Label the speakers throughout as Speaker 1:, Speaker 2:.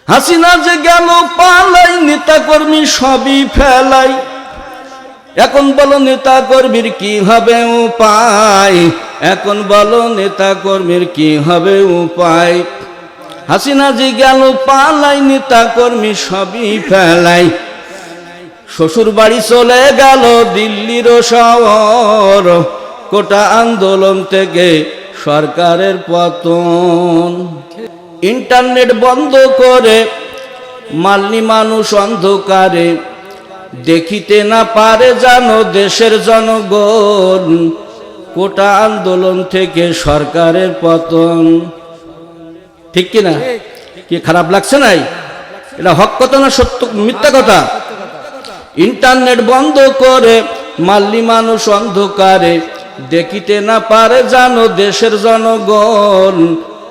Speaker 1: হাসিনা যে গেল পালাই, নেতা কর্মী সবই ফেলাই। এখন বলো নেতা কর্মীর কি হবে উপায়, এখন বলো নেতা কর্মীর কি হবে উপায়। হাসিনা যে গেল পালাই, নেতা কর্মী সবই ফেলাই। শ্বশুর বাড়ি চলে গেল দিল্লির শহর, কোটা আন্দোলন থেকে সরকারের পতন। ইন্টারনেট বন্ধ করে মালনি মানুষ অন্ধকারে, দেখিতে না পারে জানো দেশের জনগণ, কোটা আন্দোলন থেকে সরকারের পতন। ঠিক কিনা? কি খারাপ লাগছে নাই? এটা হক কথা না সত্য মিথ্যা কথা? ইন্টারনেট বন্ধ করে মালনি মানুষ অন্ধকারে, দেখিতে না পারে জানো দেশের জনগণ,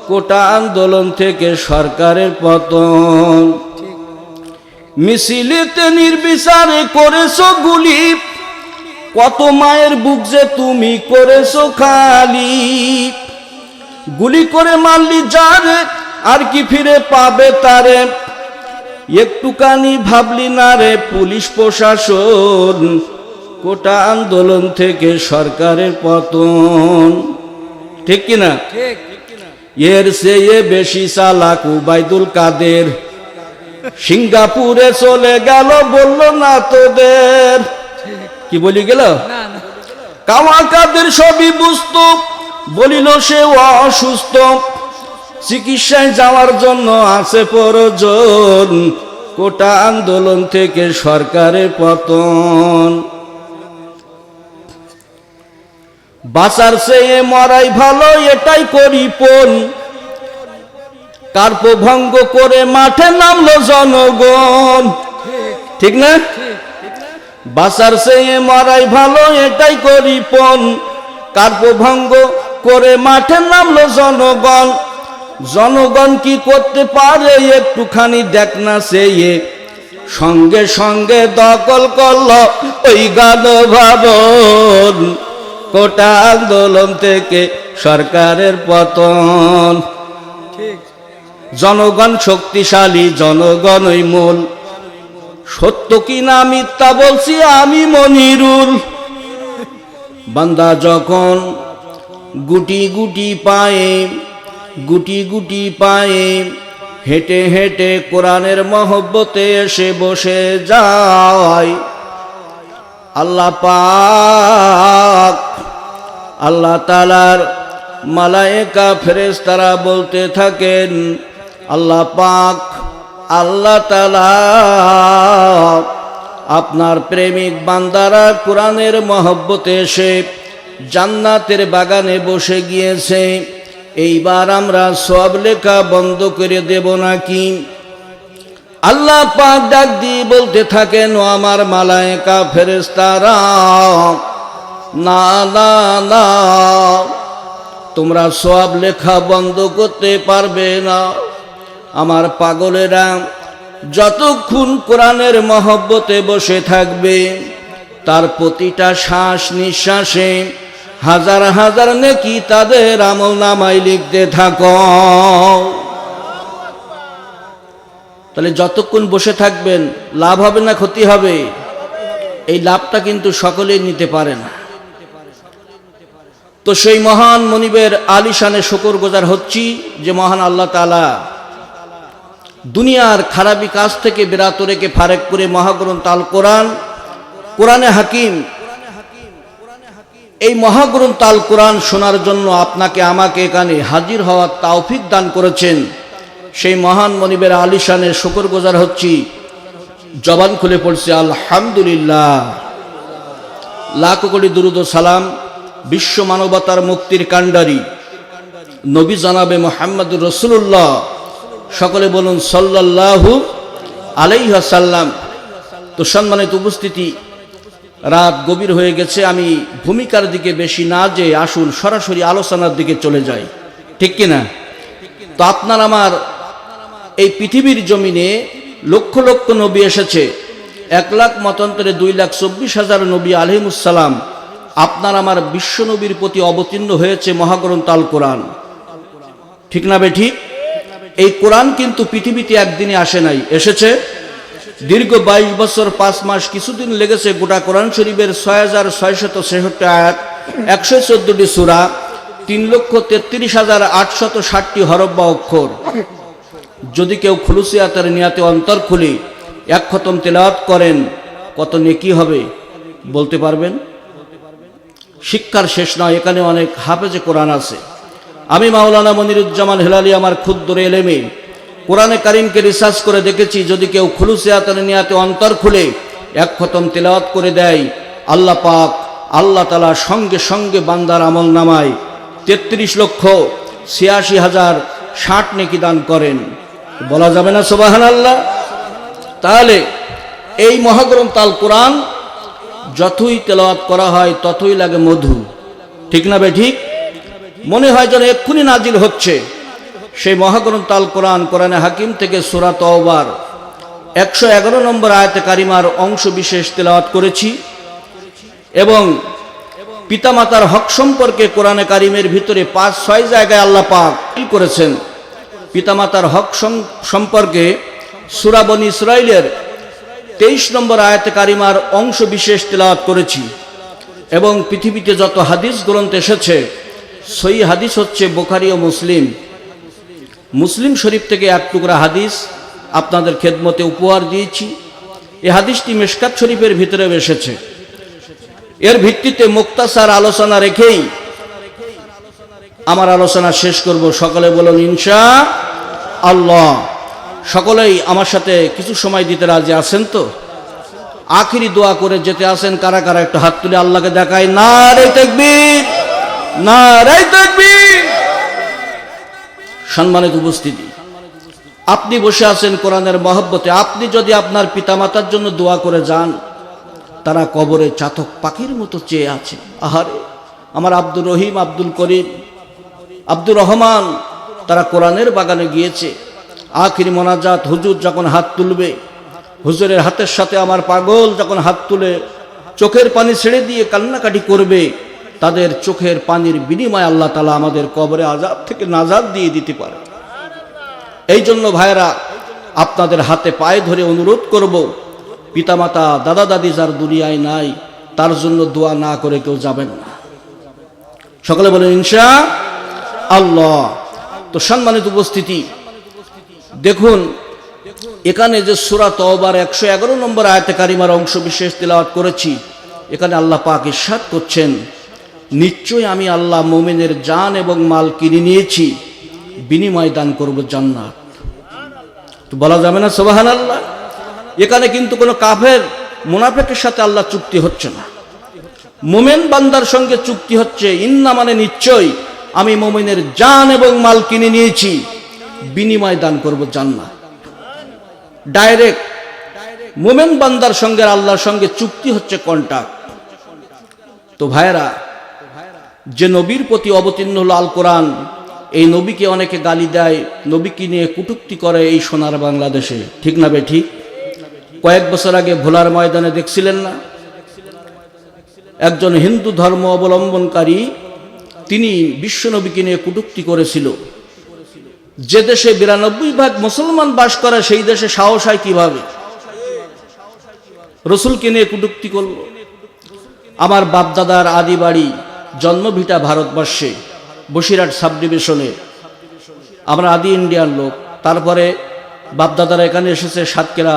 Speaker 1: কোটা আন্দোলন থেকে সরকারের পতন। মিছিলেতে নির্বিচারে করেছো গুলি, কত মায়ের বুক যে তুমি করেছো খালি। গুলি করে মারলি যারে, আর কি ফিরে পাবে তারে, একটুখানি ভাবলি না রে পুলিশ প্রশাসন, কোটা আন্দোলন থেকে সরকারের পতন। ঠিক কিনা? এর চেয়ে বেশি চালাক উবাইদুল কাদের, সিঙ্গাপুরে চলে গেল বলল না তোদের। কি বলি গেল? কাওয়া কাদের সবই বুঝতো, বলিল সে অসুস্থ, চিকিৎসায় যাওয়ার জন্য আছে প্রয়োজন, কোটা আন্দোলন থেকে সরকারের পতন। বাঁচার চেয়ে মরাই ভালো, এটাই করিপন, কার্প ভঙ্গ করে মাঠে নামলো জনগণ। ঠিক না? বাঁচার চেয়ে মরাই ভালো, এটাই করিপন, কার্প ভঙ্গ করে মাঠে নামলো জনগণ। জনগণ কি করতে পারে একটুখানি দেখ না চেয়ে, সঙ্গে সঙ্গে দখল করল ওই গণভবন, কোটা আন্দোলন থেকে সরকারের পতন। জনগণ শক্তিশালী, জনগণই মূল, সত্য কি না মিথ্যা বলছি আমি মনিরুল। বান্দা যখন গুটি গুটি পায়ে, গুটি গুটি পায়ে হেঁটে হেঁটে কোরআনের মহব্বতে এসে বসে যায়, আল্লাহ পাক আল্লাহ তাআলার মালায়েকা ফেরেশতারা বলতে থাকেন, আল্লাহ পাক আল্লাহ তাআলা আপনার প্রেমিক বান্দারা কোরআনের মহব্বতে এসে জান্নাতের বাগানে বসে গিয়েছে, এইবার আমরা সব লেখা বন্ধ করে দেব নাকি? আল্লাহ পাক ডাক দিয়ে বলতে থাকেন, ও আমার মালায়েকা ফেরেশতারা, না না না, তোমরা সব লেখা বন্ধ করতে পারবে না। আমার পাগলেরা যতক্ষণ কোরআনের মহব্বতে বসে থাকবে, তার প্রতিটা শ্বাস নিঃশ্বাসে হাজার হাজার নেকি তাদের আমল নামায় লিখতে থাকো। তাহলে যতক্ষণ বসে থাকবেন লাভ হবে না ক্ষতি হবে? এই লাভটা কিন্তু সকলেই নিতে পারে না। তো সেই মহান মনিবের আলিশানে শুকরগুজার হচ্ছি যে মহান আল্লাহ তাআলা দুনিয়ার খারাপি কাজ থেকে বিরত রেখে ফারেক করে মহাগ্রন্থ আল কোরআন, কোরআনে হাকিম, এই মহাগ্রন্থ আল কোরআন শোনার জন্য আপনাকে আমাকে এখানে হাজির হওয়ার তৌফিক দান করেছেন। সেই মহান মনিবের আলিশানে শুকরগুজার হচ্ছি, জবান খুলে পড়ছি আলহামদুলিল্লাহ। লাখ কোটি দুরূদ ও সালাম বিশ্ব মানবতার মুক্তির কাণ্ডারি নবী জনাবে মুহাম্মদুর রাসূলুল্লাহ, সকলে বলুন সাল্লাল্লাহু আলাইহি ওয়াসাল্লাম। তো সম্মানিত উপস্থিতি, রাত গভীর হয়ে গেছে, আমি ভূমিকার দিকে বেশি না যে আসুন সরাসরি আলোচনার দিকে চলে যাই। ঠিক কিনা? তো আপনার আমার এই পৃথিবীর জমিনে লক্ষ লক্ষ নবী এসেছে, 1 লাখ মতান্তরে 2,24,000 নবী আলাইহিমুসসালাম আপনার আমার বিশ্ব নবীর প্রতি অবতীর্ণ হয়েছে মহাগ্রন্থ আল কোরআন। ঠিক না বে ঠিক? এই কোরআন কিন্তু পৃথিবীতে একদিনে আসে নাই, এসেছে দীর্ঘ 22 বছর 5 মাস কিছুদিন লেগেছে গোটা কোরআন শরীফের 6666 আয়াত, 114টি সূরা, 3,33,860টি হরফ বা অক্ষর। যদি কেউ খুলুসিয়াতের নিয়াতে অন্তর খুলে এক খতম তেলাওয়াত করেন কত নেকি হবে বলতে পারবেন? শিক্ষার শেষ নয়, এখানে অনেক হাফেজে কোরআন আছে। আমি মাওলানা মনিরুজ্জামান হেলালি আমার ক্ষুদ্র এলেমে কোরআনে কারিমকে রিসার্চ করে দেখেছি, যদি কেউ খুলুসিয়াতের নিয়াতে অন্তর খুলে এক খতম তেলাওয়াত করে দেয়, আল্লাহ পাক আল্লাহ তাআলা সঙ্গে সঙ্গে বান্দার আমল নামায় 33,86,060 নেকি দান করেন। বলা যাবে না সুবহানাল্লাহ? তাহলে এই মহাগ্রন্থ আল কোরআন যতই তেলাওয়াত করা হয় ততই লাগে মধু, ঠিক না বে ঠিক? মনে হয় যেন এক্ষুনি নাজিল হচ্ছে। সেই মহাগ্রন্থ আল কোরআন, কোরআনে হাকিম থেকে সূরা তাওবার 111 নম্বর আয়াতে কারিমার অংশ বিশেষ তেলাওয়াত করেছি এবং পিতামাতার হক সম্পর্কে কোরআনে কারিমের ভিতরে 5-6 জায়গায় আল্লাহ পাক করেছেন। পিতামাতার হক সম্পর্কে সূরা বনী ইসরাইলের 23 নম্বর আয়াতে কারিমার অংশ বিশেষ তেলাওয়াত করেছি এবং পৃথিবীতে যত হাদিস গ্রন্থ এসেছে সহি হাদিস হচ্ছে বুখারী ও মুসলিম। মুসলিম শরীফ থেকে এক টুকরা হাদিস আপনাদের খেদমতে উপহার দিয়েছি। এই হাদিসটি মিশকাত শরীফের ভিতরে এসেছে। এর ভিত্তিতে মুক্তাসার আলোচনা রেখেই আমার আলোচনা শেষ করব। সকলে বলুন ইনশাআল্লাহ। সকলেই আমার সাথে কিছু সময় দিতে রাজি আছেন তো? আখিরি দোয়া করে যেতে আসেন কারা কারা একটু হাত তুলে আল্লাহকে দেখায় নারে তাকবীর, নারে তাকবীর। সম্মানিত উপস্থিতি, আপনি বসে আছেন কোরআনের মহব্বতে। আপনি যদি আপনার পিতামাতার জন্য দোয়া করে যান, তারা কবরে চাতক পাখির মতো চেয়ে আছে। আহারে, আমার আব্দুর রহিম, আব্দুল করিম, আব্দুর রহমান, তারা কোরআনের বাগানে গিয়েছে। আখিরি মোনাজাত, হুজুর যখন হাত তুলবে, হুজুরের হাতের সাথে আমার পাগল যখন হাত তুলে চোখের পানি ছেড়ে দিয়ে কান্নাকাটি করবে, তাদের চোখের পানির বিনিময়ে আল্লাহ তাআলা আমাদের কবরে আযাব থেকে নাজাত দিয়ে দিতে পারে। এই জন্য ভাইরা, আপনাদের হাতে পায়ে ধরে অনুরোধ করব, পিতামাতা দাদা দাদি যার দুনিয়ায় নাই তার জন্য দোয়া না করে কেউ যাবেন না। সকলে বলেন ইনশাআল্লাহ। তো সম্মানিত উপস্থিতি, দেখুন এখানে যে সূরা তাওবার 111 নম্বর আয়াতে কারিমার অংশ বিশেষ তেলাওয়াত করেছি, এখানে আল্লাহ পাক ইরশাদ করছেন, নিশ্চয় আমি আল্লাহ মুমিনের জান এবং মাল কিনে নিয়েছি, বিনিময় দান করব জান্নাত। তো বলা যাবে না সুবহানাল্লাহ? এখানে কিন্তু কোনো কাফের মুনাফিকের সাথে আল্লাহ চুক্তি হচ্ছে না, মুমিন বান্দার সঙ্গে চুক্তি হচ্ছে। ইন্না মানে নিশ্চয় আমি মুমিনের জান এবং মাল কিনে নিয়েছি, বিনিময় দান করব জান্নাত। ডাইরেক্ট মুমিন বান্দার সঙ্গে আল্লাহর সঙ্গে চুক্তি হচ্ছে, কন্ট্রাক্ট। তো ভাইরা, যে নবীর প্রতি অবতীর্ণ হলো আল কোরআন, এই নবীকে অনেকে গালি দেয়, নবীকে নিয়ে কটূক্তি করে এই সোনার বাংলাদেশে, ঠিক না বে ঠিক? কয়েক বছর আগে ভোলার ময়দানে দেখছিলেন না, একজন হিন্দু ধর্ম অবলম্বনকারী তিনি বিশ্ব নবীকে নিয়ে কটূক্তি করেছিল। যে দেশে 92% মুসলমান বাস করে সেই দেশে সাহস হয় কিভাবে? রসুলকে নিয়ে কটূক্তি করল। আমার বাপদাদার আদি বাড়ি জন্মভিটা ভারতবর্ষে, বসিরহাট সাব ডিভিশনে। আমরা আদি ইন্ডিয়ান লোক। তারপরে বাপদাদারা এখানে এসেছে সাতক্ষীরা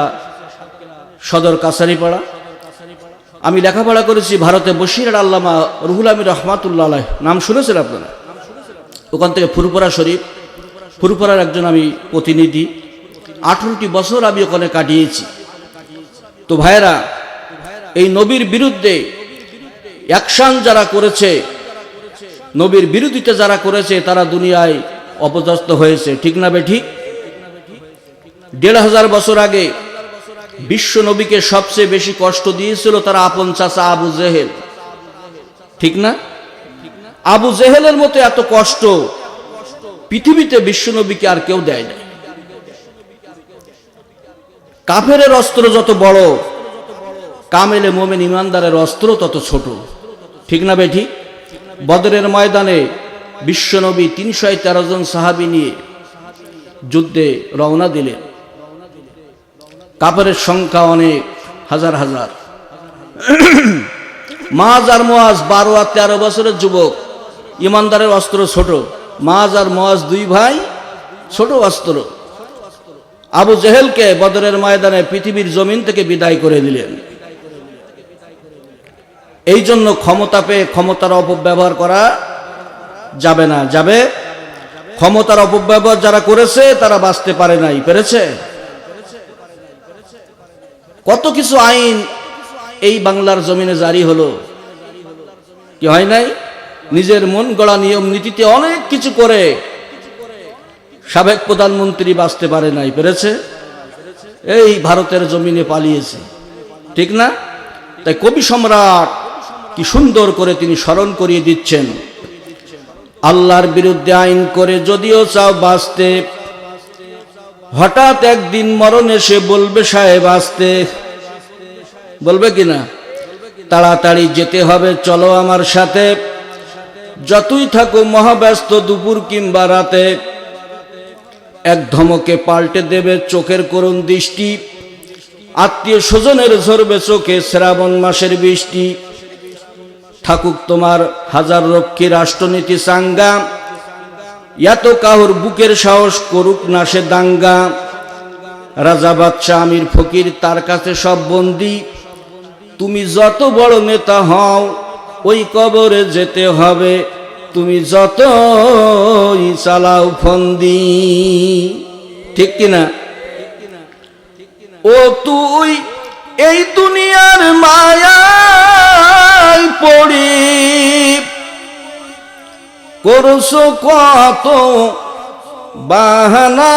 Speaker 1: সদর কাছারিপাড়া। আমি লেখাপড়া করেছি ভারতে, বসিরহাট আল্লামা রুহুল আমিন রহমাতুল্লাহ আলাইহ, নাম শুনেছেন আপনারা? ওখান থেকে ফুরপুরা শরীফ, ফুরপুরার একজন আমি প্রতিনিধি। 18টি বছর আমি ওখানে কাটিয়েছি। তো ভাইরা, এই নবীর বিরুদ্ধে অ্যাকশন যারা করেছে, নবীর বিরোধিতা যারা করেছে, তারা দুনিয়ায় অপদস্থ হয়েছে, ঠিক না বে ঠিক? 1500 বছর আগে বিশ্ব নবীকে সবচেয়ে বেশি কষ্ট দিয়েছিল তারা আপন চাচা আবু জেহেল, ঠিক না? আবু জেহেলের মতো এত কষ্ট পৃথিবীতে বিশ্ব নবীকে আর কেউ দেয় না। কাফেরের অস্ত্র যত বড়, কামেলে মোমেন ইমানদারের অস্ত্র তত ছোট, ঠিক না বে ঠিক? বদরের ময়দানে বিশ্ব নবী 313 জন সাহাবী নিয়ে যুদ্ধে রওনা দিলেন। কাফেরের সংখ্যা অনেক, হাজার হাজার। মাজ আর মুয়াজ 12 আর 13 বছরের যুবক, ইমানদারের অস্ত্র ছোট। মাজ আর মুয়াজ 2 ভাই, ছোট অস্ত্র। আবু জেহেলকে বদরের ময়দানে পৃথিবীর জমিন থেকে বিদায় করে দিলেন। এই জন্য ক্ষমতা পেয়ে ক্ষমতার অপব্যবহার করা যাবে না। যাবে? ক্ষমতার অপব্যবহার যারা করেছে তারা বাঁচতে পারে নাই, পেরেছে? কত কিছু আইন এই বাংলার জমিনে জারি হলো, কি হয় নাই? নিজের মন গড়া নিয়ম নীতিতে অনেক কিছু করে সাবেক প্রধানমন্ত্রী বাঁচতে পারে নাই, পেরেছে? এই ভারতের জমিনে পালিয়েছে, ঠিক না? তাই কবি সম্রাট কি সুন্দর করে তিনি স্মরণ করিয়ে দিচ্ছেন, আল্লাহর বিরুদ্ধে আইন করে যদিও চাও বাঁচতে, হঠাৎ একদিন মরণ এসে বলবে সাহেব আসতে। বলবে কিনা? তাড়াতাড়ি যেতে হবে, চলো আমার সাথে, যতই থাকো মহাব্যস্ত দুপুর কিংবা রাতে। এক ধমকে পাল্টে দেবে চোখের করুণ দৃষ্টি, আত্মীয় স্বজনের ঝরবে চোখে শ্রাবণ মাসের বৃষ্টি। থাকুক তোমার হাজার রক্ষী রাষ্ট্রনীতি চাঙ্গা, এত কাহুর বুকের সাহস করুক না সে দাঙ্গা। রাজা বাদশাহ আমির ফকির তার কাছে সব বন্দী, তুমি যত বড় নেতা হও ওই কবরে যেতে হবে, তুমি যতই চালাও ফন্দি। ঠিক কিনা? ও তুই এই দুনিয়ার মায়ায় পড়ি করছো কত বাহানা,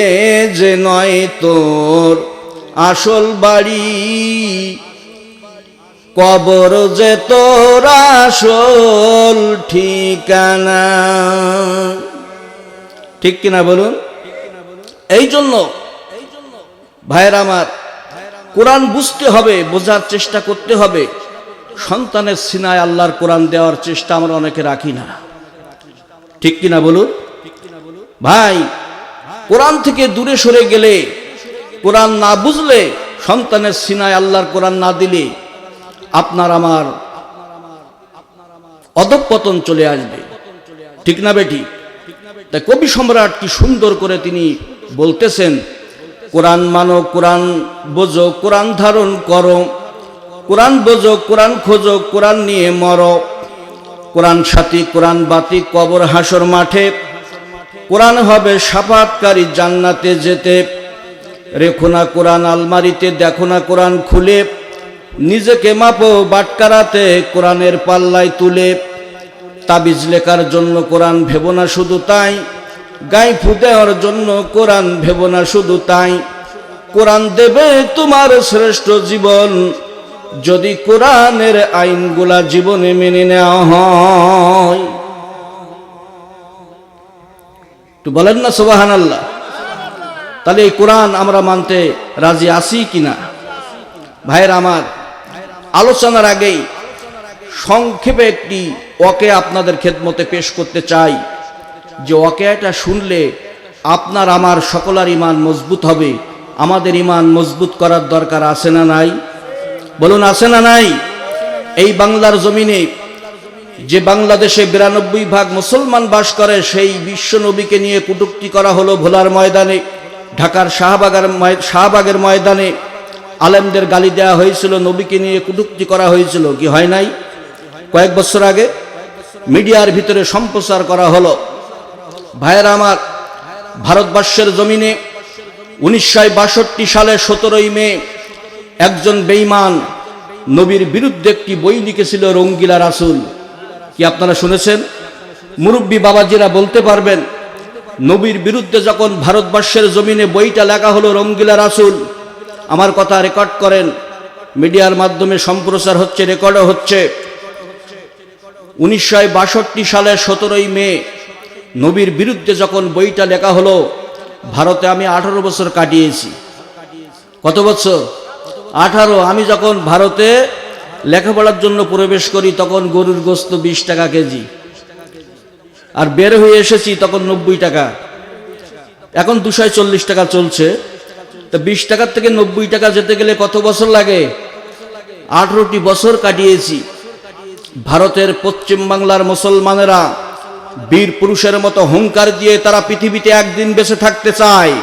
Speaker 1: এ যে নয় তোর আসল বাড়ি, কবর যে তোর আসল ঠিকানা। ঠিক কিনা বলুন? এই জন্য ভাইয়েরা আমার, কোরআন বুঝতে হবে, বোঝার চেষ্টা করতে হবে। সন্তানের সিনায় আল্লাহর কোরআন দেওয়ার চেষ্টা আমরা অনেকে রাখি না, ঠিক কিনা বলুন? ভাই, কোরআন থেকে দূরে সরে গেলে, কোরআন না বুঝলে, সন্তানের সিনায় আল্লাহর কোরআন না দিলে আপনার আমার অধঃপতন চলে আসবে, ঠিক না বেটি? তাই কবি সম্রাট কি সুন্দর করে তিনি বলতেছেন, কোরআন মানো, কোরআন বোঝো, কোরআন ধারণ করো, কোরআন বোঝো, কোরআন খোঁজো, কোরআন নিয়ে মরো। কোরআন সাথী, কোরআন বাতি, কবর হাসর মাঠে, কোরআন হবে শাফাতকারী জান্নাতে যেতে। রেখো না কোরআন আলমারিতে, দেখো না কোরআন খুলে, নিজেকে মাপো বাটকারাতে কোরআনের পাল্লায় তুলে। তাবিজ লেখার জন্য কোরআন ভেবো না শুধু তাই, গায়ে ফু দেওয়ার জন্য কোরআন ভেবো না শুধু তাই। কোরআন দেবে তোমার শ্রেষ্ঠ জীবন, যদি কোরআনের আইনগুলা জীবনে মেনে নেওয়া হয়। তো বলেন না সুবহানাল্লাহ? তাহলে এই কোরআন আমরা মানতে রাজি আছি কিনা? ভাইয়ের আমার, আলোচনার আগেই সংক্ষেপে একটি ওয়াকিয়া আপনাদের খেদমতে পেশ করতে চাই, যে ওয়াকিয়াটা শুনলে আপনার আমার সকলের ঈমান মজবুত হবে। আমাদের ঈমান মজবুত করার দরকার আছে না নাই? বলুন, আছে না নাই? এই বাংলার জমিনে যে বাংলাদেশে 92% মুসলমান বাস করে, সেই বিশ্ব নবীকে নিয়ে কটূক্তি করা হলো ভোলার ময়দানে, ঢাকার শাহবাগের ময়দানে আলেমদের গালি দেওয়া হয়েছিল, নবীকে নিয়ে কটূক্তি করা হয়েছিল, কি হয় নাই? কয়েক বছর আগে মিডিয়ার ভিতরে সম্প্রচার করা হলো। ভাইয়েরা আমার, ভারতবর্ষের জমিনে 1962 সালে 17 মে একজন বেঈমান নবীর বিরুদ্ধে একটি বই লিখেছিল, রঙ্গিলা রাসূল। কি আপনারা শুনেছেন? মুরব্বী বাবাজিরা বলতে পারবেন, নবীর বিরুদ্ধে যখন ভারতবর্ষের জমিনে বইটা লেখা হলো, রঙ্গিলা রাসূল, আমার কথা রেকর্ড করেন, মিডিয়ার মাধ্যমে সম্প্রচার হচ্ছে, রেকর্ডও হচ্ছে। 1962 সালের 17 মে নবীর বিরুদ্ধে যখন বইটা লেখা হলো, ভারতে আমি 18 বছর কাটিয়েছি। কত বছর? 18। আমি যখন ভারতে লেখাপড়ার জন্য প্রবেশ করি, তখন গরুর গোস্ত 20 টাকা কেজি। আর বের হয়ে এসেছি তখন 90 টাকা, এখন 240 টাকা চলছে। তো 20 টাকার থেকে 90 টাকা যেতে গেলে কত বছর লাগে? 18টি বছর কাটিয়েছি। ভারতের পশ্চিম বাংলার মুসলমানেরা বীর পুরুষের মতো হুঙ্কার দিয়ে তারা পৃথিবীতে একদিন বেঁচে থাকতে চায়,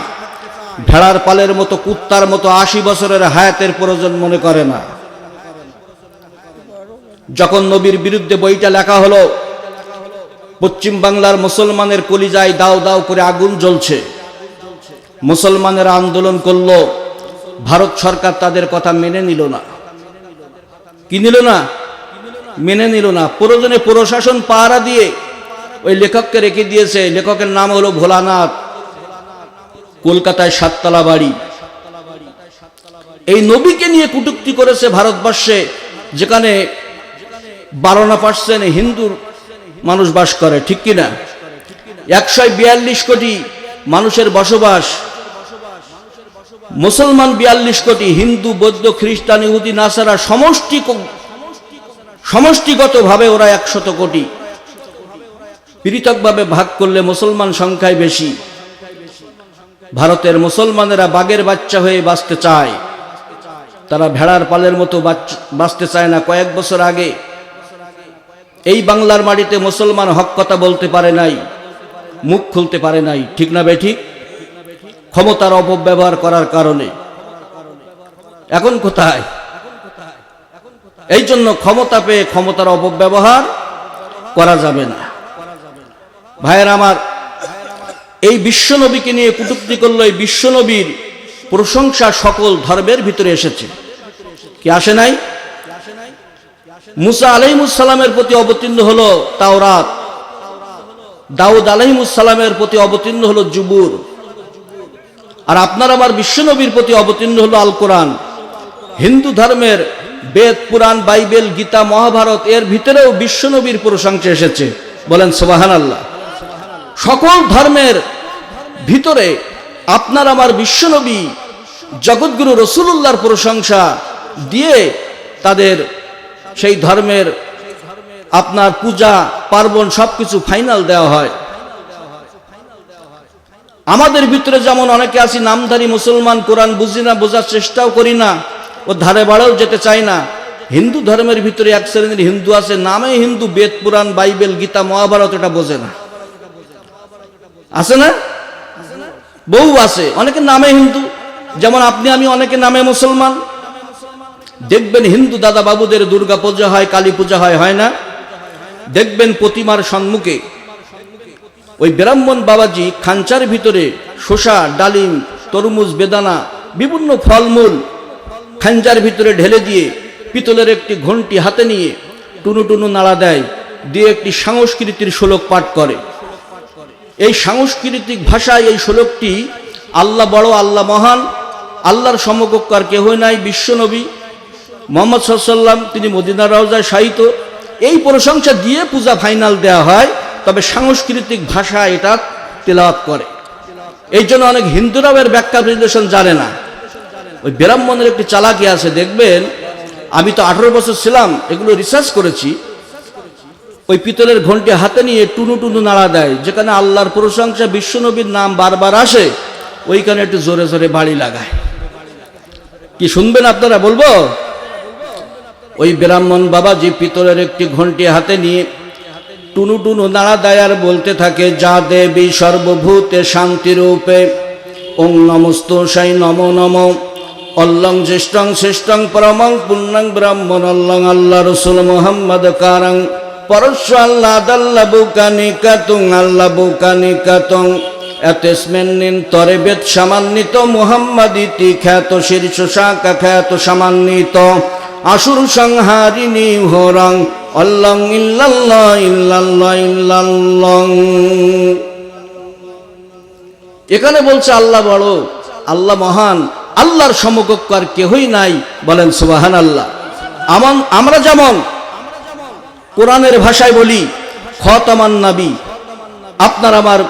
Speaker 1: ভেড়ার পালের মতো, কুত্তার মতো 80 বছরের হায়াতের প্রয়োজন মনে করে না। যখন নবীর বিরুদ্ধে বইটা লেখা হলো, পশ্চিম বাংলার মুসলমানের কলিজায় দাও দাও করে আগুন জ্বলছে। মুসলমানেরা আন্দোলন করলো, ভারত সরকার তাদের কথা মেনে নিল না। কি নিল না? মেনে নিল না। প্রয়োজনে প্রশাসন পাহারা দিয়ে ওই লেখককে রেখে দিয়েছে। লেখকের নাম হলো ভোলানাথ, কলকাতায় 7 তলা বাড়ি। এই নবীকে নিয়ে কটূক্তি করেছে ভারতবর্ষে, যেখানে 52% হিন্দু মানুষ বাস করে, ঠিক কিনা? 142 কোটি মানুষের বসবাস, মুসলমান 42 কোটি, হিন্দু, বৌদ্ধ, খ্রিস্টান, ইহুদি, নাসারা সমষ্টিগতভাবে ওরা 100 কোটি। পৃথকভাবে ভাগ করলে মুসলমান সংখ্যায় বেশি। ভারতের মুসলমানেরা বাঘের বাচ্চা হয়ে বাঁচতে চায়, তারা ভেড়ার পালের মতো বাঁচতে চায় না। কয়েক বছর আগে এই বাংলার মাটিতে মুসলমান হক কথা বলতে পারে নাই, মুখ খুলতে পারে নাই, ঠিক না বেঠিক? ক্ষমতার অপব্যবহার করার কারণে। এখন কোথায়? এই জন্য ক্ষমতা পেয়ে ক্ষমতার অপব্যবহার করা যাবে না। ভাইয়েরা আমার, এই বিশ্বনবীকে নিয়ে কটূক্তি করলো। এই বিশ্বনবীর প্রশংসা সকল ধর্মের ভিতরে এসেছে, কি আসে নাই? মুসা আলাইহিস সালামের প্রতি অবতীর্ণ হলো তাওরাত, দাউদ আলাইহিস সালামের প্রতি অবতীর্ণ হলো জুবুর, আর আপনার আমার বিশ্বনবীর প্রতি অবতীর্ণ হলো আল কোরআন। হিন্দু ধর্মের বেদ, পুরাণ, বাইবেল, গীতা, মহাভারত, এর ভিতরেও বিশ্বনবীর প্রশংসা এসেছে। বলেন সুবহানাল্লাহ। সকল ধর্মের ভিতরে আপনার আমার বিশ্বনবী জগৎগুরু রাসূলুল্লাহর প্রশংসা দিয়ে তাদের সেই ধর্মের আপনার পূজা পার্বণ সবকিছু ফাইনাল দেওয়া হয়। আমাদের ভিতরে যেমন অনেকে আছি নামধারী মুসলমান, কোরআন বুঝি না, বোঝার চেষ্টাও করি না, ও ধারে বাড়াও যেতে চাই না। হিন্দু ধর্মের ভিতরে এক শ্রেণীর হিন্দু আছে, নামে হিন্দু, বেদ, পুরাণ, বাইবেল, গীতা, মহাভারত এটা বোঝে না। আছে না? বহু আছে। অনেকে নামে হিন্দু, যেমন আপনি আমি, অনেকে নামে মুসলমান। দেখবেন হিন্দু দাদা বাবুদের দুর্গা পূজা হয়, কালী পূজা হয়, হয় না? দেখবেন প্রতিমার সম্মুখে ওই ব্রাহ্মণ বাবাজি খাঞ্চার ভিতরে শসা, ডালিম, তরমুজ, বেদানা, বিভিন্ন ফলমূল খাঞ্চার ভিতরে ঢেলে দিয়ে পিতলের একটি ঘন্টি হাতে নিয়ে টুনু টুনু নাড়া দেয়, দিয়ে একটি সংস্কৃতির শ্লোক পাঠ করে। এই সাংস্কৃতিক ভাষায় এই শ্লোকটি আল্লাহ বড়, আল্লাহ মহান, আল্লাহর সমকক্ষ আর কেহই নাই, বিশ্বনবী মুহাম্মদ সাল্লাল্লাহু আলাইহি ওয়াসাল্লাম তিনি মদিনার রওজায় শায়িত, এই প্রশংসা দিয়ে পূজা ফাইনাল দেওয়া হয়। তবে সাংস্কৃতিক ভাষা এটা তেলাওয়াত করে। এই জন্য অনেক হিন্দুরাও এর ব্যাখ্যা বিশ্লেষণ জানে না। ওই ব্রাহ্মণের একটি চালাকি আছে, দেখবেন। আমি তো 18 বছর ছিলাম, এগুলো রিসার্চ করেছি। ওই পিতলের ঘন্টি হাতে নিয়ে টুনু টুনু নাড়া দেয়, যেখানে আল্লাহর প্রশংসা, বিশ্বনবীর নাম বারবার আসে, ওইখানে একটু জোরে জোরে বাড়ি লাগায়। কি শুনবেন আপনারা? বলবো। ওই ব্রাহ্মণ বাবাজি পিতলের একটি ঘন্টি হাতে নিয়ে টুনু টুনু নাড়া দেয় আর বলতে থাকে, যা দেবী সর্বভূতে শান্তিরূপে, ওং নমস্তু সাই নমো নমো, অল্লং জ্যেষ্ঠং শ্রেষ্ঠং পরমং পুণ্যং ব্রাহ্মণ, অল্লং আল্লাহ রসুল মুহাম্মদ কারং পরস্য আল্লাহ দাল্লা বুকানিকাতুং, আল্লাহ বুকানিকাতুং এতস্মিন্নিন তরে বেদ সামান্বিত, মুহাম্মদ ইতি খ্যাত শীর্ষ শাখা খ্যাত সামান্বিত, আসুর সংহারিণী হোরং, অল্লং ইল্লাল্লাহ ইল্লাল্লাহ ইল্লাল্লাহ। এখানে বলছে আল্লাহ বড়, আল্লাহ মহান, আল্লাহর সমকক্ষ আর কেহই নাই। বলেন সুবহানাল্লাহ। আমরা যেমন কোরআনের ভাষায় বলি খতামান নবী, আপনার আমার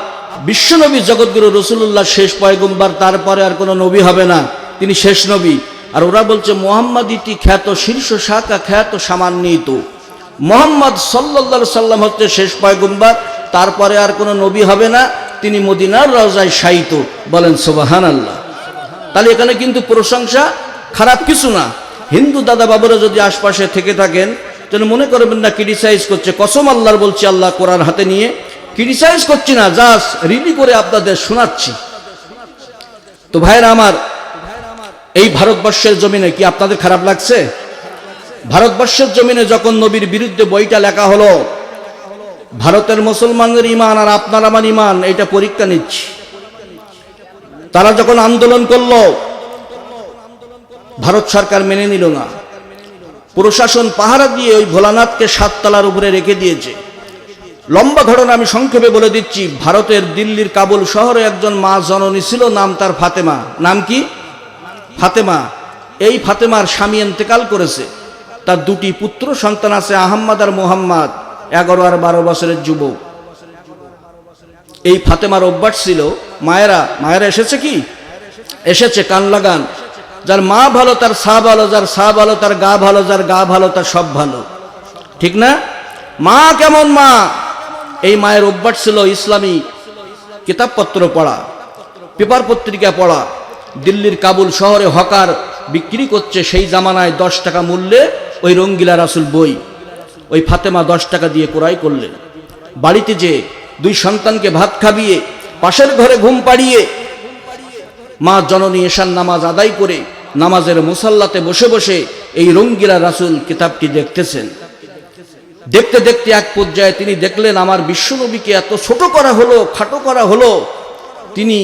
Speaker 1: বিশ্বনবী জগৎগুরু রাসূলুল্লাহ শেষ পয়গম্বর, তারপরে আর কোনো নবী হবে না, তিনি শেষ নবী। আর ওরা বলছে মুহাম্মদ ইতি খ্যাত শীর্ষ শাখা খ্যাত সামান্বিত, মুহাম্মদ সাল্লাল্লাহু আলাইহি সাল্লাম হচ্ছে শেষ পয়গম্বর, তারপরে আর কোনো নবী হবে না, তিনি মদিনার রওজায় শায়িত। বলেন সুবহানাল্লাহ। তাহলে এখানে কিন্তু প্রশংসা খারাপ কিছু না। হিন্দু দাদা বাবুরা যদি আশপাশে থেকে থাকেন তাহলে মনে করবেন না ক্রিটিসাইজ করছে। কসম আল্লাহর বলছি, আল্লাহ কোরআন হাতে নিয়ে ক্রিটিসাইজ করছি না, জাস্ট রিলি করে আপনাদের শোনাচ্ছি। তো ভাইরা আমার, এই ভারতবর্ষের জমিনে কি আপনাদের খারাপ লাগছে? ভারতবর্ষের জমিনে যখন নবীর বিরুদ্ধে বইটা লেখা হলো, ভারতের মুসলমানদের ইমান আর আপনার আমার ইমান, এটা পরীক্ষা নিচ্ছি। তারা যখন আন্দোলন করলো, ভারত সরকার মেনে নিল না। প্রশাসন পাহারা দিয়ে ওই ভোলানাথকে 7 তলার উপরে রেখে দিয়েছে। লম্বা ঘটনা আমি সংক্ষেপে বলে দিচ্ছি। ভারতের দিল্লির কাবুল শহরে একজন মা জননী ছিল, নাম তার ফাতেমা। নাম কি? ফাতেমা। এই ফাতেমার স্বামী ইন্তেকাল করেছে। তার 2টি পুত্র সন্তান আছে, আহম্মদ আর মোহাম্মদ, 11 আর 12 বছরের যুবক। এই ফাতেমার অভ্যাস ছিল, মায়েরা এসেছে কি? এসেছে, কান লাগান। যার মা ভালো তার সা ভালো, যার সা ভালো তার গা ভালো, যার গা ভালো তার সব ভালো। ঠিক না? মা কেমন মা? এই মায়ের অভ্যাস ছিল ইসলামী কিতাবপত্র পড়া, পেপার পত্রিকা পড়া। দিল্লির কাবুল শহরে হকার বিক্রি করছে সেই জামানায় 10 টাকা মূল্যে ওই রঙ্গিলা রাসূল বই। ওই ফাতেমা 10 টাকা দিয়ে ক্রয় করলেন। বাড়িতে যে 2 সন্তানকে ভাত খাবিয়ে, পাশের ঘরে ঘুম পাড়িয়ে, মা জননী এশার নামাজ আদায় করে নামাজের মুসাল্লাতে বসে বসে এই রঙ্গিলা রাসূল কিতাবটি দেখতেছেন। দেখতে দেখতে এক পর্যায়ে তিনি দেখলেন, আমার বিশ্বনবীকে এত ছোট করা হলো, খাটো করা হলো। তিনি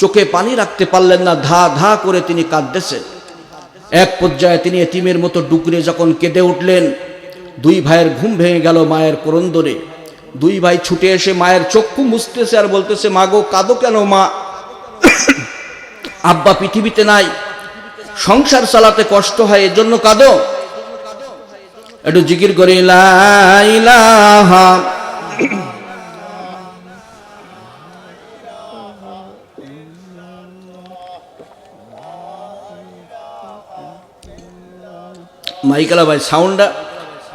Speaker 1: চোখে পানি রাখতে পারলেন না, ধা ধা করে তিনি কাঁদতেছেন। এক পর্যায়ে তিনি এতিমের মতো ডুকরে যখন কেঁদে উঠলেন, 2 ভাইয়ের ঘুম ভেঙে গেল মায়ের ক্রন্দনে। 2 ভাই ছুটে এসে মায়ের চক্ষু মুছতেছে আর বলতেছে, মা গো, কাঁদো কেন মা? আব্বা পৃথিবীতে নাই, সংসার চালাতে কষ্ট হয়, এজন্য কাঁদো। একটু জিকির করি, লা ইলাহা মাইকালা ভাই, সাউন্ডটা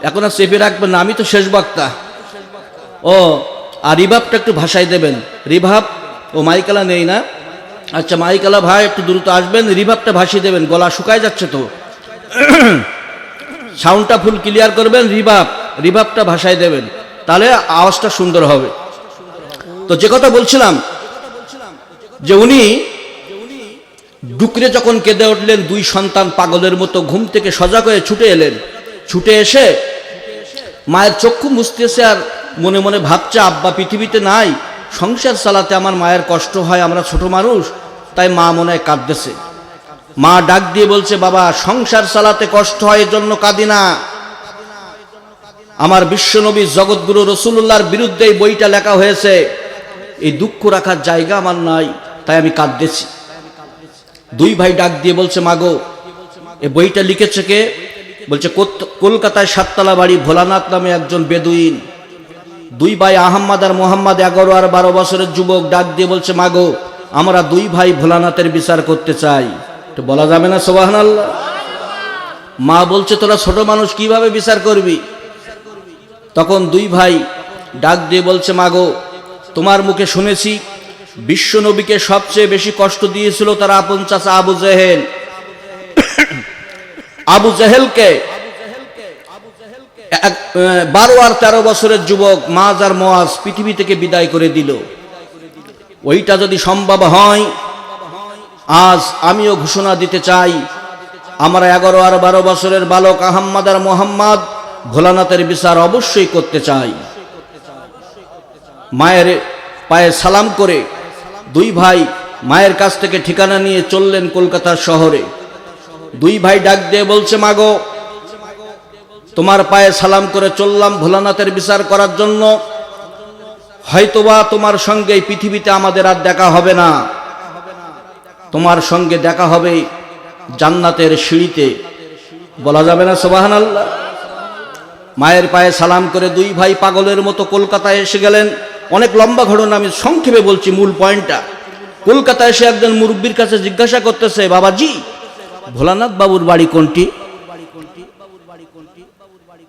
Speaker 1: এখন আর চেপে রাখবেন না, আমি তো শেষ বক্তা। ও, আর রিভাবটা একটু ভাষায় দেবেন। রিভাব ও মাইকালা নেই না? আচ্ছা, মাইকালা ভাই একটু দ্রুত আসবেন, রিভাবটা ভাসিয়ে দেবেন, গলা শুকায় যাচ্ছে তো। সাউন্ডটা ফুল ক্লিয়ার করবেন, রিভাবটা ভাষায় দেবেন, তাহলে আওয়াজটা সুন্দর হবে। তো যে কথা বলছিলাম, যে উনি ডুকরে যখন কেঁদে উঠলেন, 2 সন্তান পাগলের মতো ঘুম থেকে সজাগ হয়ে ছুটে এলেন। ছুটে এসে মায়ের চক্ষু মুছতেছে আর মনে মনে ভাবছে, আব্বা পৃথিবীতে নাই, সংসার চালাতে আমার মায়ের কষ্ট হয়, আমরা ছোট মানুষ, তাই মা মনে হয় কাঁদতেছে। মা ডাক দিয়ে বলছে, বাবা, সংসার চালাতে কষ্ট হয় এজন্য কাঁদি না। আমার বিশ্বনবী জগৎগুরু রাসূলুল্লাহর বিরুদ্ধে এই বইটা লেখা হয়েছে, এই দুঃখ রাখার জায়গা আমার নাই, তাই আমি কাঁদতেছি। 2 ভাই ডাক দিয়ে বলছে, মাগো, এই বইটা লিখেছে কে? বলছে, কলকাতায় 7 তলা বাড়ি ভোলানাথ নামে একজন বেদুইন। 2 ভাই আহম্মদ আর মোহাম্মদ, 11 আর 12 বছরের যুবক, ডাক দিয়ে বলছে, মাগো, আমরা 2 ভাই ভোলানাথের বিচার করতে চাই। তো বলা যাবে না সুবহানাল্লাহ? মা বলছে, তোরা ছোট মানুষ, কিভাবে বিচার করবি? তখন 2 ভাই ডাক দিয়ে বলছে, মাগো, তোমার মুখে শুনেছি বিশ্বনবীকে সবচেয়ে বেশি কষ্ট দিয়েছিল তার আপন চাচা আবু জেহেল। আবু জেহেলকে 12 আর 13 বছরের যুবক মাজ আর মোয়াজ পৃথিবী থেকে বিদায় করে দিল। ওইটা যদি সম্ভব হয়, আজ আমিও ঘোষণা দিতে চাই, আমরা 11 আর 12 বছরের বালক আহম্মদ আর মোহাম্মদ ভোলানাথের বিচার অবশ্যই করতে চাই। মায়ের পায়ে সালাম করে 2 ভাই মায়ের কাছ থেকে ঠিকানা নিয়ে চললেন কলকাতা শহরে। 2 ভাই ডাক দিয়ে বলছে, মাগো, তোমার পায়ে সালাম করে চললাম ভোলানাথের বিচার করার জন্য। হয়তোবা তোমার সঙ্গে এই পৃথিবীতে আমাদের আর দেখা হবে না, তোমার সঙ্গে দেখা হবে জান্নাতের সিঁড়িতে। বলা যাবে না সুবহানাল্লাহ? মায়ের পায়ে সালাম করে 2 ভাই পাগলের মতো কলকাতায় এসে গেলেন। অনেক লম্বা ঘটনা, আমি সংক্ষেপে বলছি মূল পয়েন্টটা। কলকাতায় এসে একজন মুরব্বীর কাছে জিজ্ঞাসা করতেছে, বাবাজি, ভোলানাথ বাবুর বাড়ি কোনটি?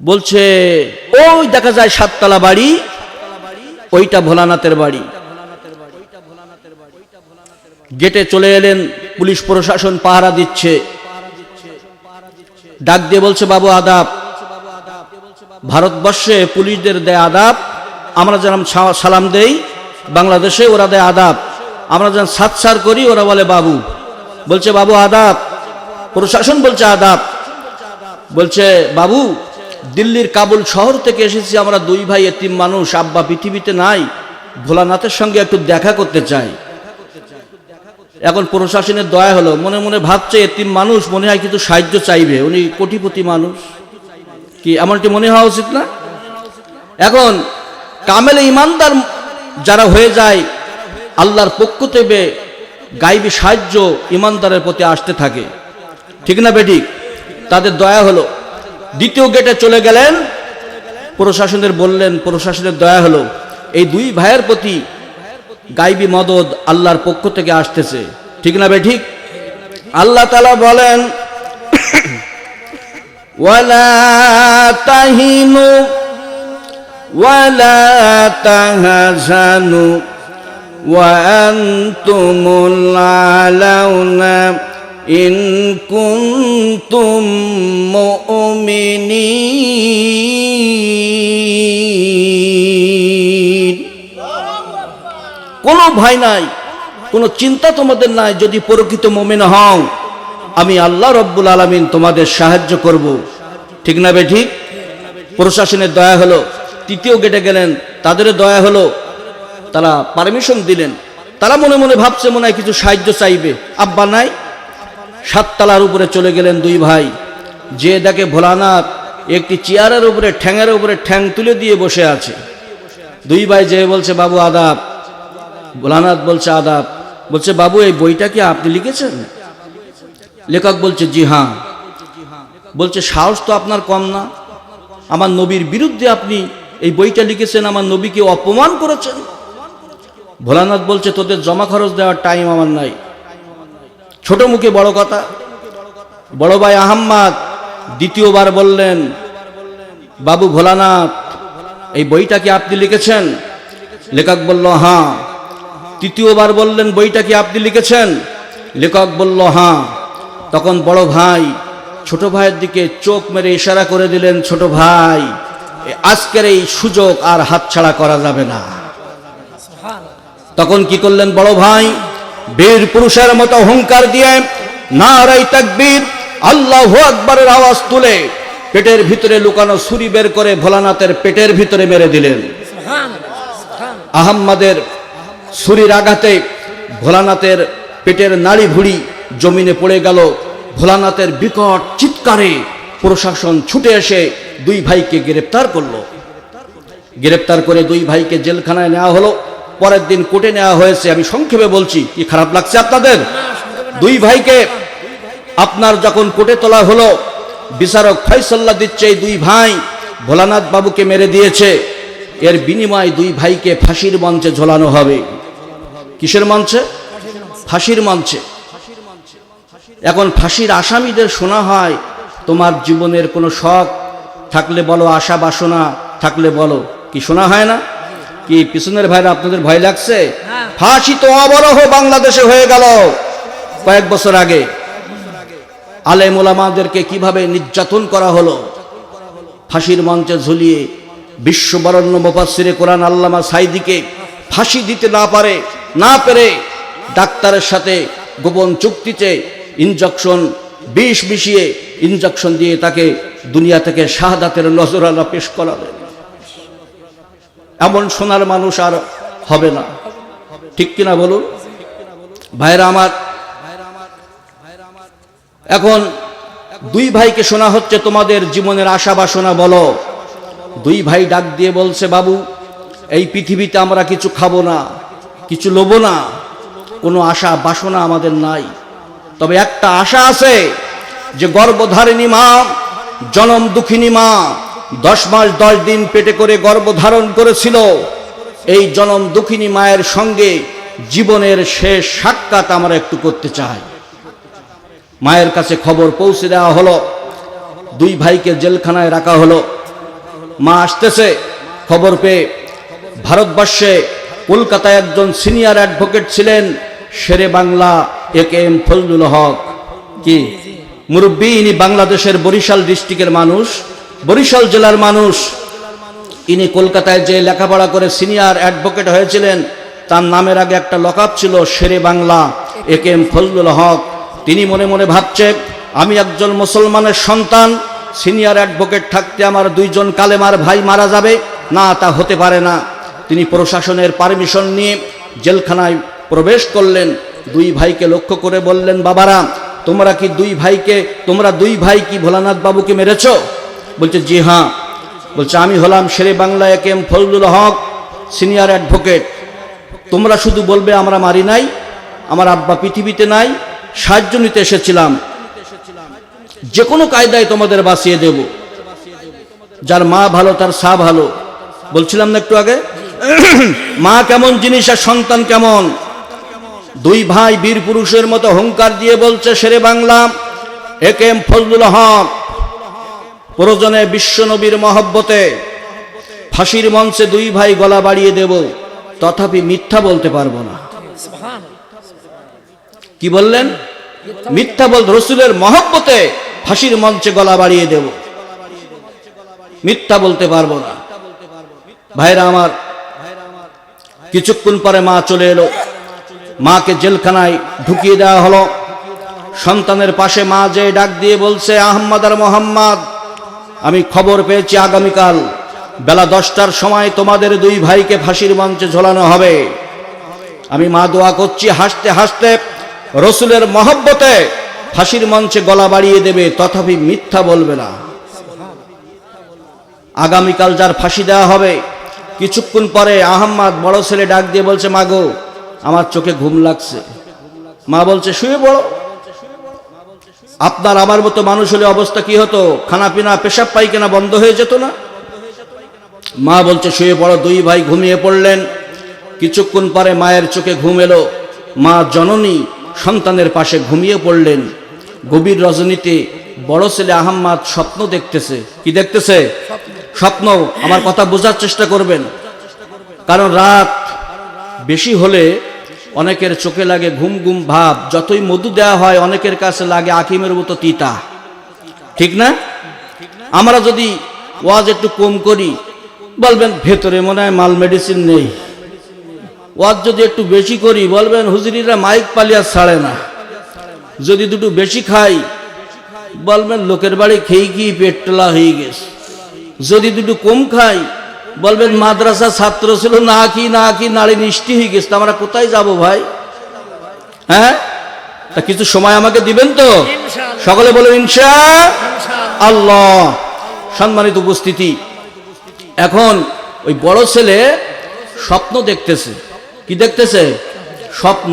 Speaker 1: বলছে, ওই দেখা যায় 7 তলা বাড়ি, ওইটা ভোলানাথের বাড়ি। গেটে চলে এলেন, পুলিশ প্রশাসন পাহারা দিচ্ছে। ডাক দিয়ে বলছে, বাবু আদাব। ভারতবর্ষে পুলিশদের দেয় আদাব, আমরা যেরকম সালাম দেই, বাংলাদেশে ওরা দেয় আদাব। আমরা যেন সাতসার করি, ওরা বলে বাবু। বলছে বাবু আদাব। প্রশাসন বলছে আদাব। বলছে বাবু, দিল্লির কাবুল শহর থেকে এসেছি আমরা, দুই ভাই এতিম মানুষ, আব্বা পৃথিবীতে নাই, ভোলানাথের সঙ্গে একটু দেখা করতে চাই। এখন প্রশাসনের দয়া হলো, মনে মনে ভাবছে এতিম মানুষ, মনে হয় কিছু সাহায্য চাইবে, উনি কোটিপতি মানুষ, কি এমনটি মনে হওয়া উচিত না? এখন কামেলে ইমানদার যারা হয়ে যায়, আল্লাহর পক্ষ থেকে গায়বী সাহায্য ইমানদারের প্রতি আসতে থাকে, ঠিক না বেঠিক? তাদের দয়া হলো, দ্বিতীয় গেটে চলে গেলেন। প্রশাসনের বললেন, প্রশাসনের দয়া হলো, এই দুই ভাইয়ের প্রতি গায়বী মদদ আল্লাহর পক্ষ থেকে আসতেছে, ঠিক না বেঠিক? আল্লাহ তাআলা বলেন, ওয়ালা তাহিনু ওয়ালা তাহজানু ওয়া আনতুমুল আলাউনা ইন কুনতুম মুমিনিন। কোনো ভয় নাই, কোনো চিন্তা তোমাদের নাই, যদি প্রকৃত মুমিন হও, আমি আল্লাহ রব্বুল আলামিন তোমাদের সাহায্য করব, ঠিক না বেঠিক? প্রশাসনের দয়া হলো। তৃতীয় গেটে গেলেন, তাদের দয়া হলো, তারা পারমিশন দিলেন। তারা মনে মনে ভাবছে মনে হয় কিছু সাহায্য চাইবে, আব্বা নাই। সাততলার উপরে চলে গেলেন দুই ভাই, যে দেখে ভোলানাথ একটি চেয়ারের উপরে ঠ্যাঙের উপরে ঠ্যাং তুলে দিয়ে বসে আছে। দুই ভাই যে বলছে, বাবু আদাব। ভোলানাথ বলছে আদাব। বলছে, বাবু এই বইটা কি আপনি লিখেছেন? লেখক বলছে, জি হ্যাঁ। বলছে, সাহস তো আপনার কম না, আমার নবীর বিরুদ্ধে আপনি এই বইটা লিখেছেন, আমার নবীকে অপমান করেছেন। ভোলানাথ বলছে, তোদের জমা খরচ দেওয়ার টাইম আমার নাই। ছোট মুখে বড় কথা। বড় ভাই আহম্মদ দ্বিতীয়বার বললেন, বাবু ভোলানাথ, এই বইটা কি আপনি লিখেছেন? লেখক বলল হ্যাঁ। তৃতীয়বার বললেন, বইটা কি আপনি লিখেছেন? লেখক বলল হ্যাঁ। তখন বড় ভাই ছোট ভাইয়ের দিকে চোখ মেরে ইশারা করে দিলেন, ছোট ভাই, আজকের এই সুযোগ আর হাতছাড়া করা যাবে না। তখন কি করলেন বড় ভাই? বীর পুরুষের মতো হুঙ্কার দিয়ে নারায়ে তাকবীর, আল্লাহু আকবারের আওয়াজ তুলে পেটের ভিতরে লুকানো ছুরি বের করে ভোলানাথের পেটের ভিতরে মেরে দিলেন। আহম্মদের ছুরির আঘাতে ভোলানাথের পেটের নাড়ি ভুড়ি জমিনে পড়ে গেল। ভোলানাথের বিকট চিৎকারে প্রশাসন ছুটে এসে দুই ভাইকে গ্রেপ্তার করলো। গ্রেপ্তার করে দুই ভাইকে জেলখানায় নেওয়া হলো। পরের দিন কোর্টে নেওয়া হয়েছে। আমি সংক্ষেপে বলছি, কি খারাপ লাগছে আপনাদের? দুই ভাইকে আপনার যখন কোর্টে তোলা হলো, বিচারক ফয়সালা দিচ্ছে এই দুই ভাই ভোলানাথ বাবুকে মেরে দিয়েছে, এর বিনিময়ে দুই ভাইকে ফাঁসির মঞ্চে ঝোলানো হবে। কিসের মঞ্চে? ফাঁসির মঞ্চে। এখন ফাঁসির আসামিদের শোনা হয়, তোমার জীবনের কোনো শখ থাকলে বলো, আশা বাসনা থাকলে বলো, কি শোনা হয় না? কি পিছনের ভাইরা আপনাদের ভয় লাগছে? ফাঁসি তো অবরহ বাংলাদেশে হয়ে গেল কয়েক বছর আগে। আলেম ওলামাদেরকে কিভাবে নির্যাতন করা হলো, ফাঁসির মঞ্চে ঝুলিয়ে। বিশ্ববরণ্য মুফাসসিরে কোরআন আল্লামা সাইদিকে ফাঁসি দিতে না পেরে ডাক্তারের সাথে গোপন চুক্তিতে ইনজেকশন বিষ মিশিয়ে ইনজেকশন দিয়ে তাকে দুনিয়া থেকে শাহাদাতের নজরানা পেশ করালেন। এমন সোনার মানুষ আর হবে না, ঠিক কিনা বলুন ভাইরা আমার? এখন দুই ভাইকে শোনা হচ্ছে, তোমাদের জীবনের আশা বাসনা বলো। দুই ভাই ডাক দিয়ে বলছে, বাবু এই পৃথিবীতে আমরা কিছু খাবো না, কিছু লোবো না, কোনো আশা বাসনা আমাদের নাই। তবে একটা আশা আছে, যে গর্ভধারিণী মা, জনম দুঃখিনী মা 10 মাস 10 দিন পেটে করে গর্ভধারণ করেছিল, এই জনম দুঃখিনী মায়ের সঙ্গে জীবনের শেষ সাক্ষাৎ আমরা একটু করতে চাই। মায়ের কাছে খবর পৌঁছে দেওয়া হলো। দুই ভাইকে জেলখানায় রাখা হলো। মা আসতেছে, খবর পেয়ে ভারতবর্ষে কলকাতায় একজন সিনিয়র অ্যাডভোকেট ছিলেন, শেরে বাংলা AKM ফজলুল হক। কি মুরব্বী, ইনি বাংলাদেশের বরিশাল ডিস্ট্রিক্টের মানুষ, বরিশাল জেলার মানুষ। ইনি কলকাতায় যে লেখাপড়া করে সিনিয়র অ্যাডভোকেট হয়েছিলেন, তার নামের আগে একটা লকআপ ছিল শেরে বাংলা AKM ফজলুল হক। তিনি মনে মনে ভাবছে, আমি একজন মুসলমানের সন্তান, সিনিয়র অ্যাডভোকেট থাকতে আমার দুইজন কালেমার ভাই মারা যাবে না, তা হতে পারে না। তিনি প্রশাসনের পারমিশন নিয়ে জেলখানায় প্রবেশ করলেন। দুই ভাইকে লক্ষ্য করে বললেন, বাবারা তোমরা দুই ভাই কি ভোলানাথ বাবুকে মেরেছ? বলছে জি হ্যাঁ। বলছে আমি হলাম শেরে বাংলা AKM ফজলুল হক, সিনিয়র অ্যাডভোকেট। তোমরা শুধু বলবে আমরা মারি নাই, আমার আব্বা পৃথিবীতে নাই, সাহায্য নিতে এসেছিলাম, যে কোনো কায়দায় তোমাদের বাঁচিয়ে দেব। যার মা ভালো তার সা ভালো, বলছিলাম না একটু আগে? মা কেমন জিনিস আর সন্তান কেমন। দুই ভাই বীর পুরুষের মতো হুঙ্কার দিয়ে বলছে, শেরে বাংলা AKM ফজলুল হক, প্রয়োজনে বিশ্বনবীর মহব্বতে ফাঁসির মঞ্চে দুই ভাই গলা বাড়িয়ে দেব, তথাপি মিথ্যা বলতে পারবো না। কি বললেন? মিথ্যা বল, রসুলের মহব্বতে ফাঁসির মঞ্চে গলা বাড়িয়ে দেব, মিথ্যা বলতে পারবো না। ভাইরা আমার, কিছুক্ষণ পরে মা চলে এলো। মাকে জেলখানায় ঢুকিয়ে দেওয়া হলো। সন্তানের পাশে মা যে ডাক দিয়ে বলছে, আহম্মদ আর মোহাম্মদ, আমি খবর পেয়েছি আগামীকাল বেলা 10টার সময় তোমাদের দুই ভাইকে ফাঁসির মঞ্চে ঝোলানো হবে। আমি মা দোয়া করছি, হাসতে হাসতে রসুলের মহব্বতে ফাঁসির মঞ্চে গলা বাড়িয়ে দেবে, তথাপি মিথ্যা বলবে না। আগামীকাল যার ফাঁসি দেওয়া হবে, কিছুক্ষণ পরে আহম্মদ বড় ছেলে ডাক দিয়ে বলছে, মা গো আমার চোখে ঘুম লাগছে। মা বলছে শুয়ে পড়ো। আপনার আমার মতো মানুষ হলে অবস্থা কি হতো? খানা পিনা পেশাব পায়খানা বন্ধ হয়ে যেত না? মা বলছে শুয়ে পড়ো। দুই ভাই ঘুমিয়ে পড়লেন। কিছুক্ষণ পরে মায়ের চোখে ঘুম এলো। মা জননী সন্তানের পাশে ঘুমিয়ে পড়লেন। গভীর রজনীতে বড় ছেলে আহম্মদ স্বপ্ন দেখতেছে। কি দেখতেছে? স্বপ্ন। আমার কথা বোঝার চেষ্টা করবেন, কারণ রাত বেশি হলে অনেকের চোখে লাগে ঘুম ঘুম ভাব। যতই মধু দেওয়া হয় অনেকের কাছে লাগে আকিমের মতো তিতা, ঠিক না? আমরা যদি ওয়াজ একটু কম করি, বলবেন ভেতরে মনে হয় মাল মেডিসিন নেই। ওয়াজ যদি একটু বেশি করি, বলবেন হুজুরিরা মাইক পালিয়া ছাড়ে না। যদি দুটো বেশি খাই, বলবেন লোকের বাড়ি খেয়ে কি পেট টোলা হয়ে গেছে। যদি দুটো কম খাই, বলবেন মাদ্রাসা ছাত্র ছিল না কি নারী নিষ্ঠি হয়ে গেছে। আমরা কোথায় যাব ভাই? হ্যাঁ, তা কিছু সময় আমাকে দিবেন তো? সকলে বলেন ইনশাআল্লাহ। সম্মানিত উপস্থিতি, এখন ওই বড় ছেলে স্বপ্ন দেখতেছে। কি দেখতেছে? স্বপ্ন।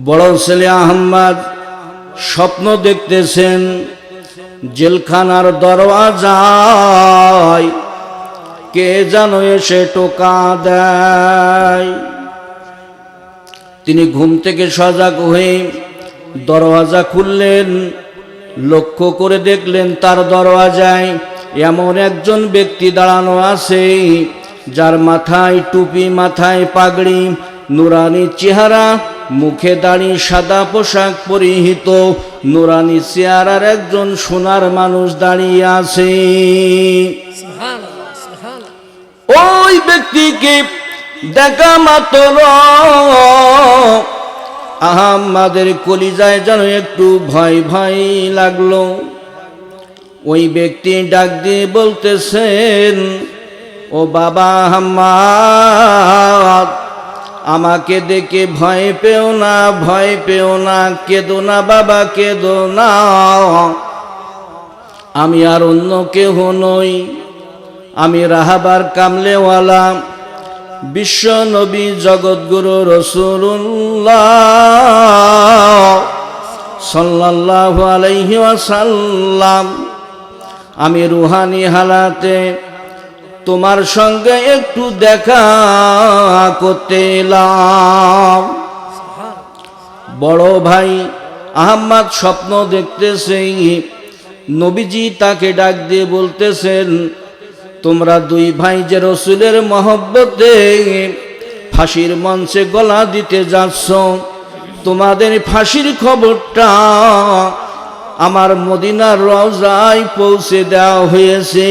Speaker 1: বড় ছেলে আহম্মদ স্বপ্ন দেখতেছেন, জেলখানার দরওয়াজায় কে যেন এসে টোকা দেয়। তিনি ঘুম থেকে সজাগ হয়ে দরওয়াজা খুললেন। লক্ষ্য করে দেখলেন তার দরওয়াজায় এমন একজন ব্যক্তি দাঁড়ানো আছে, যার মাথায় টুপি, মাথায় পাগড়ি, নুরানি চেহারা, মুখে দাড়ি, সাদা পোশাক পরিহিত, নুরানি চেহারার একজন সোনার মানুষ দাঁড়িয়ে আছে। ওই ব্যক্তিকে দেখা মাত্র আহম্মদের কলিজায় যেন একটু ভয় ভয় লাগলো। ওই ব্যক্তি ডাক দিয়ে বলতেছেন, ও বাবা আহম্মদ, আমাকে দেখে ভয় পেও না, ভয় পেও না, কেঁদো না বাবা, কেঁদো না। আমি আর অন্য কেহ নই, আমি রাহাবার কামলেওয়ালা বিশ্ব নবী জগৎগুরু রাসূলুল্লাহ সাল্লাল্লাহু আলাইহি ওয়াসাল্লাম। আমি রুহানি হালাতে তোমার সঙ্গে একটু দেখা করতে এলাম। বড় ভাই আহম্মদ স্বপ্ন দেখতেছে, নবীজি তাকে ডাক দিয়ে বলতেছেন, তোমরা দুই ভাই যে রসুলের মহব্বতে ফাঁসির মঞ্চে গলা দিতে যাচ্ছ, তোমাদের ফাঁসির খবরটা আমার মদিনার রওজায় পৌঁছে দেওয়া হয়েছে।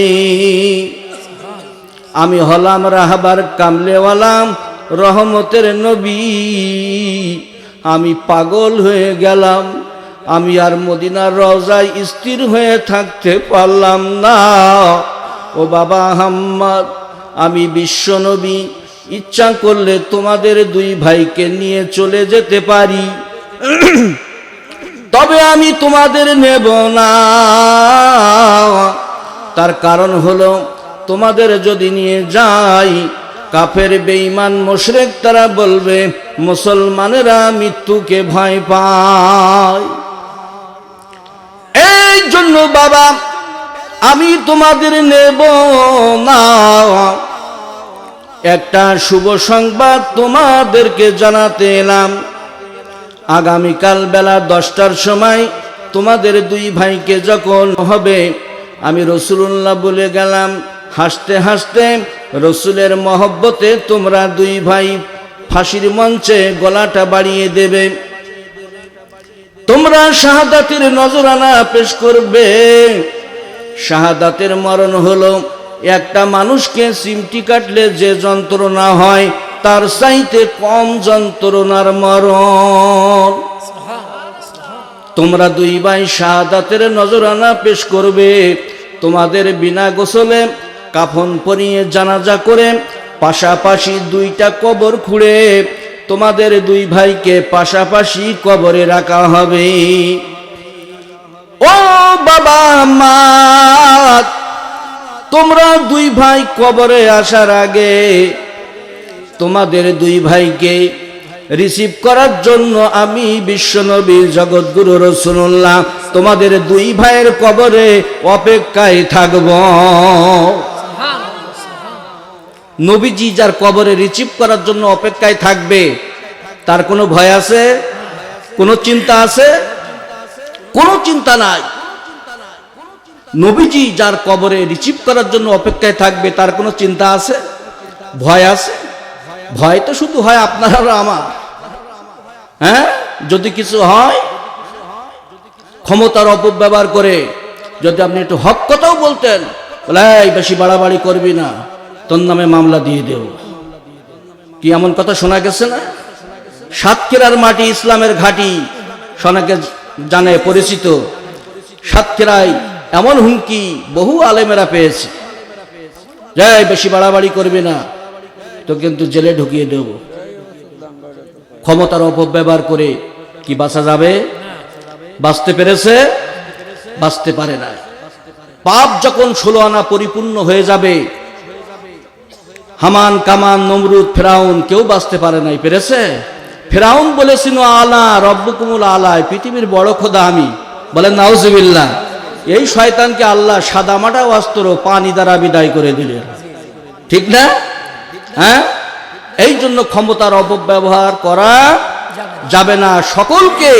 Speaker 1: আমি হলাম রাহবার কামলেওয়ালা, রহমতের নবী। আমি পাগল হয়ে গেলাম, আমি আর মদিনার রওজায় স্থির হয়ে থাকতে পারলাম না। ও বাবা হাম্মাদ, আমি বিশ্ব নবী, ইচ্ছা করলে তোমাদের দুই ভাইকে নিয়ে চলে যেতে পারি, তবে আমি তোমাদের নেব না। তার কারণ হলো, তোমাদের যদি নিয়ে যাই, কাফের বেঈমান মুশরিক তারা বলবে মুসলমানেরা মৃত্যুকে ভয় পায়। এই জন্য বাবা আমি তোমাদের নেব না। একটা শুভ সংবাদ তোমাদেরকে জানাতে এলাম। আগামীকাল বেলা 10টার সময় তোমাদের দুই ভাইকে যখন হবে, আমি রসুলুল্লাহ বলে গেলাম, হাসতে হাসতে রসুলের মহব্বতে তোমরা দুই ভাই ফাঁসির মঞ্চে গলাটা বাড়িয়ে দেবে। তোমরা শাহাদাতের নজরানা পেশ করবে। শাহাদাতের মরণ হলো একটা মানুষকে চিমটি কাটলে যে যন্ত্রণা হয় তার চাইতে কম যন্ত্রণার মরণ। তোমরা দুই ভাই শাহাদাতের নজরানা পেশ করবে। তোমাদের বিনা গোসলে কাফন পরিয়ে জানাজা করে পাশাপাশি দুইটা কবর খুঁড়ে তোমাদের দুই ভাইকে পাশাপাশি কবরে রাখা হবে। ও বাবা মা, তোমরা দুই ভাই কবরে আসার আগে তোমাদের দুই ভাইকে রিসিভ করার জন্য আমি বিশ্বনবী জগৎগুরু রাসূলুল্লাহ তোমাদের দুই ভাইয়ের কবরে অপেক্ষায় থাকব। নবীজি যার কবরে রিসিভ করার জন্য অপেক্ষায় থাকবে, তার কোনো ভয় আছে? কোনো চিন্তা আছে? কোনো চিন্তা নাই। নবীজি যার কবরে রিসিভ করার জন্য অপেক্ষায় থাকবে, তার কোনো চিন্তা আছে? ভয় আছে? ভয় তো শুধু হয় আপনার আর আমার। হ্যাঁ, যদি কিছু হয়, ক্ষমতার অপব্যবহার করে যদি আপনি একটু হক কথাও বলতেন, বলে এই বেশি বাড়াবাড়ি করবি না, তোর নামে মামলা দিয়ে দেব, কি এমন কথা শোনা গেছে না? সাতক্ষীরার মাটি ইসলামের ঘাঁটি, শোনাকে জানে পরিচিত। সাতক্ষীরায় এমন হুমকি বহু আলেমেরা পেয়েছে, যাই বেশি বাড়াবাড়ি করবি না, তো কিন্তু জেলে ঢুকিয়ে দেব। ক্ষমতার অপব্যবহার করে কি বাঁচা যাবে? বাঁচতে পেরেছে? বাঁচতে পারে না। পাপ যখন 16 আনা পরিপূর্ণ হয়ে যাবে, হামান কামান নমরুদ ফেরাউন কেউ বাঁচতে পারে নাই। পেরেছে? ফেরাউন বলেছিল আলা রব্বুকুমুল আলা, পৃথিবীর বড় খোদা আমি। বলেন নাউজুবিল্লাহ। এই শয়তানকে আল্লাহ সাদামাটা অস্ত্র পানি দ্বারা বিদায় করে দিলেন, ঠিক না? হ্যাঁ, এই জন্য ক্ষমতার অপব্যবহার করা যাবে না। সকলকে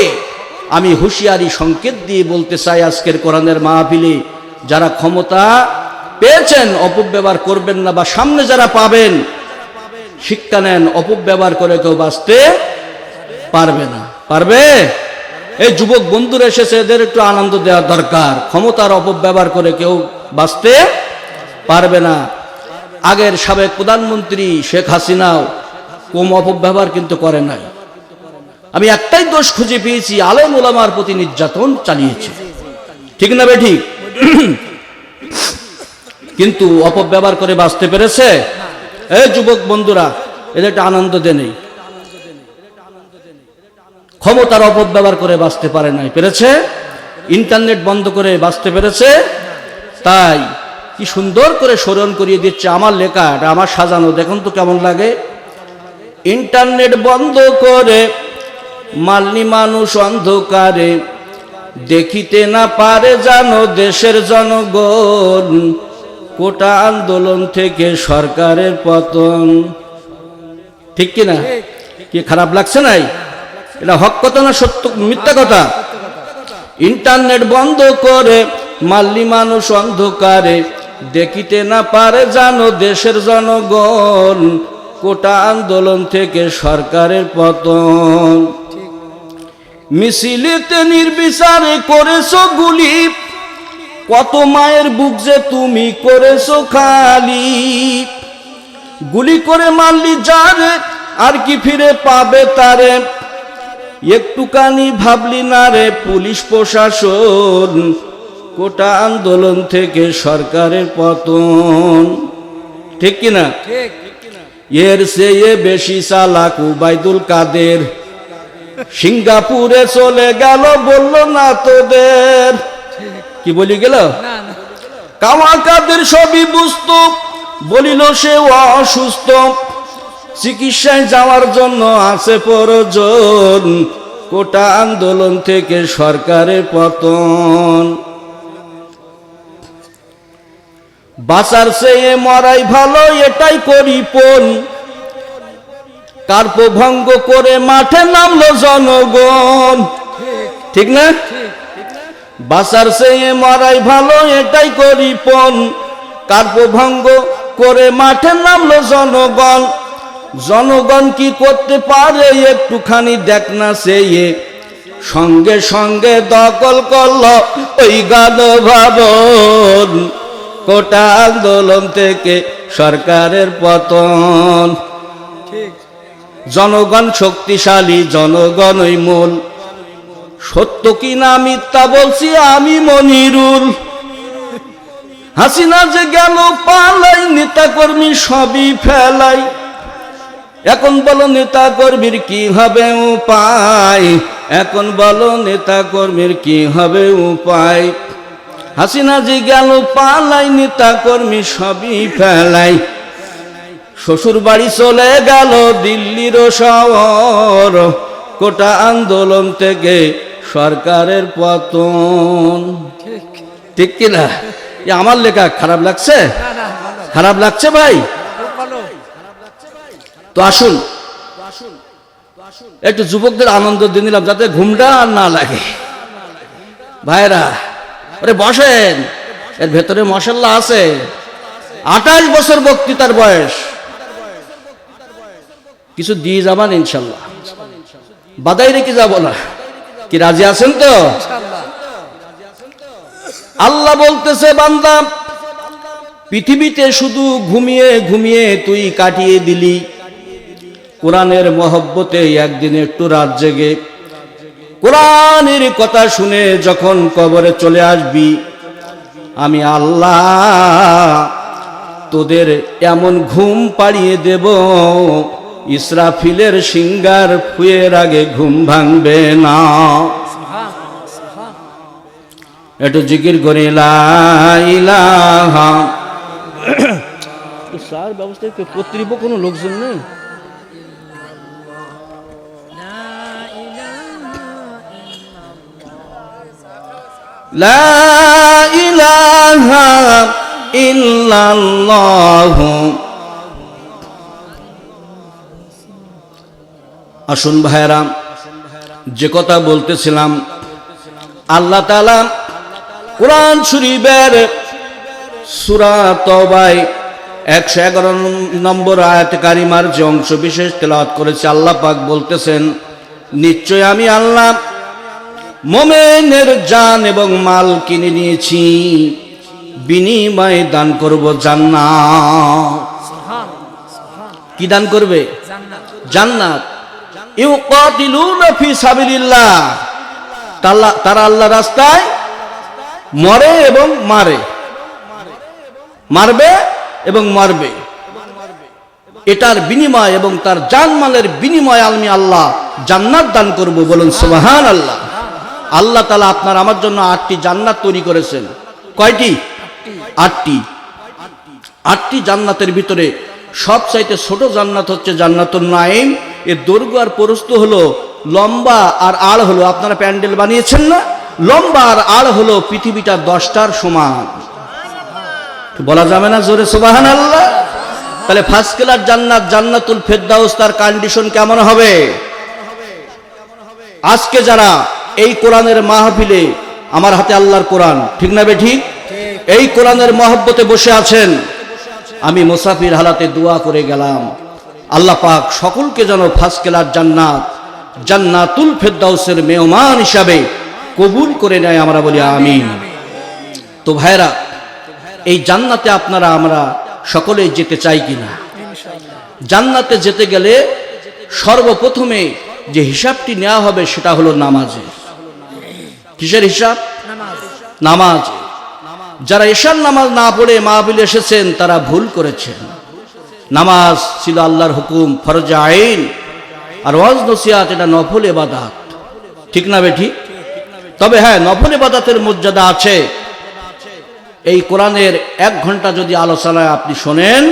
Speaker 1: আমি হুঁশিয়ারি সংকেত দিয়ে বলতে চাই, আজকের কোরআনের মাহফিলে যারা ক্ষমতা পেয়েছেন অপব্যবহার করবেন না, বা সামনে যারা পাবেন শিক্ষা নেন, অপব্যবহার করে কেউ বাঁচতে পারবে না। পারবে? এই যুবক বন্ধুরা এসেছে, এদের একটু আনন্দ দেওয়া দরকার। ক্ষমতার অপব্যবহার করে কেউ বাঁচতে পারবে না। আগের সাবেক প্রধানমন্ত্রী শেখ হাসিনাও কম অপব্যবহার কিন্তু করে নাই। আমি একটাই দোষ খুঁজে পেয়েছি, আলেম ওলামার প্রতি নির্যাতন চালিয়েছে, ঠিক না বে ঠিক? কিন্তু অপব্যবহার করে বাঁচতে পেরেছে? এই যুবক বন্ধুরা, এদের একটা আনন্দ দেনই। ক্ষমতার অপব্যবহার করে বাঁচতে পারে নাই, পেরেছে? ইন্টারনেট বন্ধ করে বাঁচতে পেরেছে। তাই কি সুন্দর করে স্মরণ করিয়ে দিচ্ছে আমার লেখা, এটা আমার সাজানো, দেখুন তো কেমন লাগে। ইন্টারনেট বন্ধ করে মালনি মানুষ অন্ধকারে, দেখিতে না পারে জানো দেশের জনগণ, কোটা আন্দোলন থেকে সরকারের পতন। ঠিক কিনা? কি খারাপ লাগছে নাই? এটা হক কথা না সত্য মিথ্যা কথা? ইন্টারনেট বন্ধ করে মাল্লি মানুষ অন্ধকারে, দেখিতে না পারে জানো দেশের জনগণ, কোটা আন্দোলন থেকে সরকারের পতন। মিছিলেতে নির্বিচারে করেছো গুলি, কত মায়ের বুক যে তুমি করেছো খালি। গুলি করে মারলি যারে, আর কি ফিরে পাবে তারে, একটুখানি ভাবলি না রে পুলিশ প্রশাসন, কোটা আন্দোলন থেকে সরকারের পতন। ঠিক কিনা? এর চেয়ে বেশি চালাক উবাইদুল কাদের, সিঙ্গাপুরে চলে গেল বলল না তোদের। কি বলি গেল? কামাল কাদের সবই বুঝতো, বলিল সে অসুস্থ, চিকিৎসায় যাওয়ার জন্য আছে প্রয়োজন, কোটা আন্দোলন থেকে সরকারের পতন। বাঁচার চেয়ে মরাই ভালো এটাই করি পণ, কার্প ভঙ্গ করে মাঠে নামলো জনগণ। ঠিক না? বাঁচার চেয়ে মরাই ভালো এটাই করি পণ, কার্প ভঙ্গ করে মাঠে নামলো জনগণ। জনগণ কি করতে পারে একটুখানি দেখ না চেয়ে, সঙ্গে সঙ্গে দখল করলো ওই গান ভবন, কোটা আন্দোলন থেকে সরকারের পতন। জনগণ শক্তিশালী, জনগণই মূল, সত্য কি না মিথ্যা বলছি আমি মনিরুল। হাসিনা যে গেল পালাই, নেতা কর্মী সবই ফেলাই, এখন বলো নেতা কর্মীর কি হবে উপায়, এখন বলো নেতা কর্মীর কি হবে উপায়। হাসিনা যে গেল পালাই, নেতা কর্মী সবই ফেলাই, শ্বশুর বাড়ি চলে গেল দিল্লির শহর, কোটা আন্দোলন থেকে সরকারের পতন। ঠিক কিনা? আমার লেখা খারাপ লাগছে? খারাপ লাগছে ভাই? তো আসুন একটু যুবকদের আনন্দ দিয়ে নিলাম যাতে ঘুমটা আর না লাগে। ভাইরা আরে বসেন, এর ভেতরে মশাল্লা আছে। 28 বছর বক্তৃতার বয়স, কিছু দিয়ে যাবেন ইনশাল্লাহ, বাদাই রেখে যাবো না। কি রাজি আছেন তো? আল্লাহ বলতেছে বান্দা, পৃথিবীতে শুধু ঘুমিয়ে ঘুমিয়ে তুই কাটিয়ে দিলি, কোরআনের মহব্বতে একদিন একটু রাত জেগে কোরআনের কথা শুনে যখন কবরে চলে আসবি, আমি আল্লাহ তোদের এমন ঘুম পাড়িয়ে দেব, ইসরাফিলের সিঙ্গার ফুয়ের আগে ঘুম ভাঙবে না। একটু জিকির করে লা ইলাহা। স্যার ব্যবস্থা কর্তৃপক্ষ কোনো লোকজন নেই? লা ইলাহা ইল্লাল্লাহ। আসুন ভাইরা, যে কথা বলতেছিলাম, আল্লাহ তাআলা কোরআন শরীফের সূরা তওবায় 111 নম্বর আয়াতে কারিমার যে অংশ বিশেষ তেলাওয়াত করেছে, আল্লাহ পাক বলতেছেন, নিশ্চয় আমি আল্লাহ মুমিনের জান এবং মাল কিনে নিয়েছি, বিনিময়ে দান করব জান্নাত। কি দান করবে? জান্নাত। ইউকাতিলুনা ফি সাবিলিল্লাহ, তারা আল্লাহর রাস্তায় মরে এবং মারে, মারবে এবং মারবে, এটার বিনিময় এবং তার জানমালের বিনিময়ে আমি আল্লাহ জান্নাত দান করব। বলুন সুবহানাল্লাহ। আল্লাহ তাআলা আপনার আমার জন্য 8টি জান্নাত তৈরি করেছেন। কয়টি? 8টি। 8টি জান্নাতের ভিতরে সবচাইতে ছোট জান্নাত হচ্ছে জান্নাতুন নাঈম। এর দৈর্ঘ্য আর প্রস্থ হলো, লম্বা আর আড় হলো, আপনারা প্যান্ডেল বানিয়েছেন না, লম্বা আর আড় হলো পৃথিবীটা 10টার সমান। বলা যাবে না জোরে সুবহানাল্লাহ? তাহলে ফার্স্ট ক্লাস জান্নাত, জান্নাতুল ফেরদাউস, তার কন্ডিশন কেমন হবে? আজকে যারা এই কোরআনের মাহফিলে, আমার হাতে আল্লাহর কোরআন, ঠিক না বে ঠিক? এই কোরআনের মহব্বতে বসে আছেন, আমি মুসাফির হালাতে দোয়া করে গেলাম, আল্লাহ পাক সকলকে যেন ফার্স্ট ক্লাস জান্নাত, জান্নাতুল ফেরদাউসের মেহমান হিসাবে কবুল করে নেয়, আমরা বলি আমিন। তো ভাইরা, এই জান্নাতে আপনারা আমরা সকলেই যেতে চাই কিনা? জান্নাতে যেতে গেলে সর্বপ্রথমে যে হিসাবটি নেওয়া হবে সেটা হলো নামাজের। কিসের হিসাব? নামাজ। যারা এশার নামাজ না পড়ে মাহফিলে এসেছেন তারা ভুল করেছেন। নামাজ ছিল আল্লাহর হুকুম, ফরজ আইন, আর ওয়াজ নসিহাত এটা নফল ইবাদত, ঠিক না বেঠি? তবে হ্যাঁ, নফল ইবাদতের মর্যাদা আছে। এই কোরআনের 1 ঘন্টা যদি আলোচনায় আপনি শোনেন,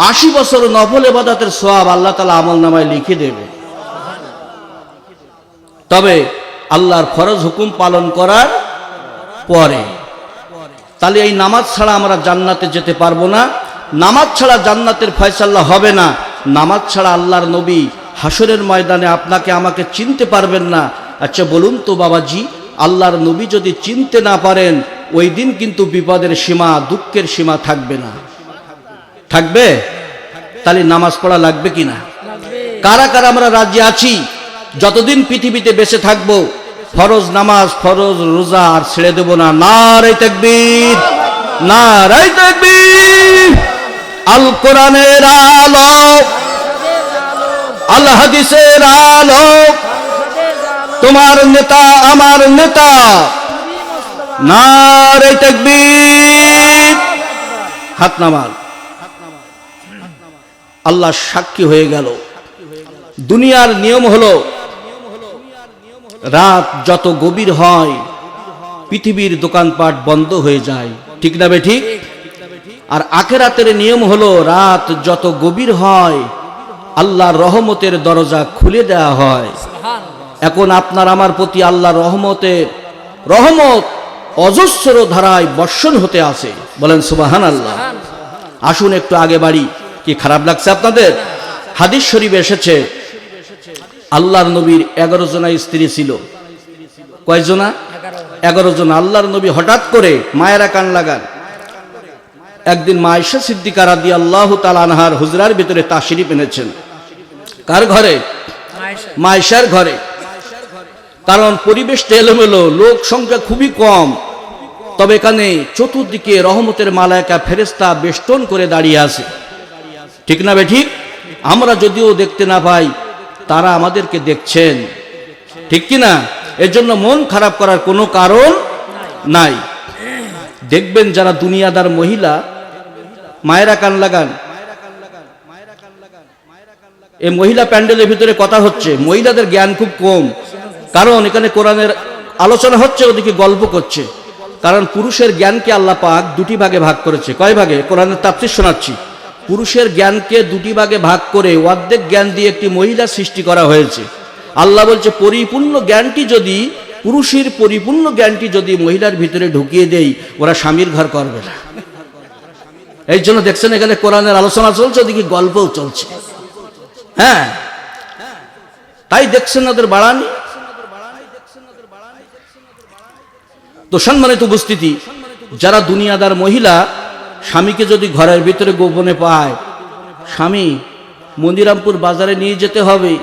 Speaker 1: 80 বছর নফল ইবাদতের সওয়াব আল্লাহ তাআলা আমলনামায় লিখে দেবে। তবে আল্লাহর ফরজ হুকুম পালন করার পরে। তাহলে এই নামাজ ছাড়া আমরা জান্নাতে যেতে পারবো না, নামাজ ছাড়া জান্নাতের ফয়সালা হবে না, নামাজ ছাড়া আল্লাহর নবী হাসরের ময়দানে আপনাকে আমাকে চিনতে পারবেন না। আচ্ছা বলুন তো বাবাজি, আল্লাহর নবী যদি চিনতে না পারেন, ওই দিন কিন্তু বিপদের সীমা, দুঃখের সীমা থাকবে না, থাকবে? তাহলে নামাজ পড়া লাগবে কিনা? কারা কারা আমরা রাজি আছি যতদিন পৃথিবীতে বেঁচে থাকবো ফরজ নামাজ, ফরজ রোজা আর ছেড়ে দেব না? নারে তাকবীর, নারে তাকবীর। আল কোরআনের আলো, আল হাদিসের আলো, তোমার নেতা আমার নেতা, নারে তাকবীর। হাত নামাজ। আল্লাহ সাক্ষী হয়ে গেল। দুনিয়ার নিয়ম হলো রাত যত গভীর হয় পৃথিবীর দোকানপাট বন্ধ হয়ে যায়, ঠিক না বে ঠিক? আর আখিরাতের নিয়ম হলো রাত যত গভীর হয় আল্লাহর রহমতের দরজা খুলে দেওয়া হয়। এখন আপনার আমার প্রতি আল্লাহর রহমত অজস্র ধারায় বর্ষণ হতে আছে, বলেন সুবহানাল্লাহ। আসুন একটু আগে বাড়ি, কি খারাপ লাগছে আপনাদের? হাদিস শরীফে এসেছে আল্লাহর নবীর 11 জনা স্ত্রী ছিল। কয় জনা? 11 জন। আল্লাহর নবী হঠাৎ করে, মায়েরা কান লাগান, একদিন মা আয়েশা সিদ্দিকা রাদিয়াল্লাহু তাআলা আনহার হুজরার ভিতরে তাশরিফ এনেছেন। কার ঘরে? মা আয়েশার ঘরে। কারণ পরিবেশটা এলোমেলো, লোক সংখ্যা খুবই কম, তবে এখানে চতুর্দিকে রহমতের মালায়েকা ফেরেশতা বেষ্টন করে দাঁড়িয়ে আছে, ঠিক না বে ঠিক? আমরা যদিও দেখতে না পাই, তারা আমাদেরকে দেখছেন, ঠিক কি না? এর জন্য মন খারাপ করার কোনো কারণ নাই। দেখবেন যারা দুনিয়াদার মহিলা, মায়েরা কান লাগান, এই মহিলা প্যান্ডেলের ভিতরে কথা হচ্ছে, মহিলাদের জ্ঞান খুব কম, কারণ এখানে কোরআনের আলোচনা হচ্ছে, ওদিকে গল্প করছে। কারণ পুরুষের জ্ঞানকে আল্লাহ পাক 2টি ভাগে ভাগ করেছে। কয় ভাগে? কোরআনের তাফসীর শোনাচ্ছি। পুরুষের জ্ঞানকে 2টি ভাগে ভাগ করে অর্ধেক জ্ঞান দিয়ে একটি মহিলা সৃষ্টি করা হয়েছে। আল্লাহ বলছে পরিপূর্ণ জ্ঞানটি যদি, পুরুষের পরিপূর্ণ জ্ঞানটি যদি মহিলার ভিতরে ঢুকিয়ে দেই, ওরা স্বামীর ঘর করবে না। এই জন্য দেখছেন এখানে কোরআনের আলোচনা চলছে, ওদিকে গল্পও চলছে। হ্যাঁ, তাই দেখছেন ওদের বাড়ানি। তো সম্মানিত উপস্থিতি, যারা দুনিয়াদার মহিলা, স্বামীকে যদি ঘরের ভিতরে গোপনে পায়, স্বামী মন্দিরামপুর বাজারে নিয়ে যেতে হবে,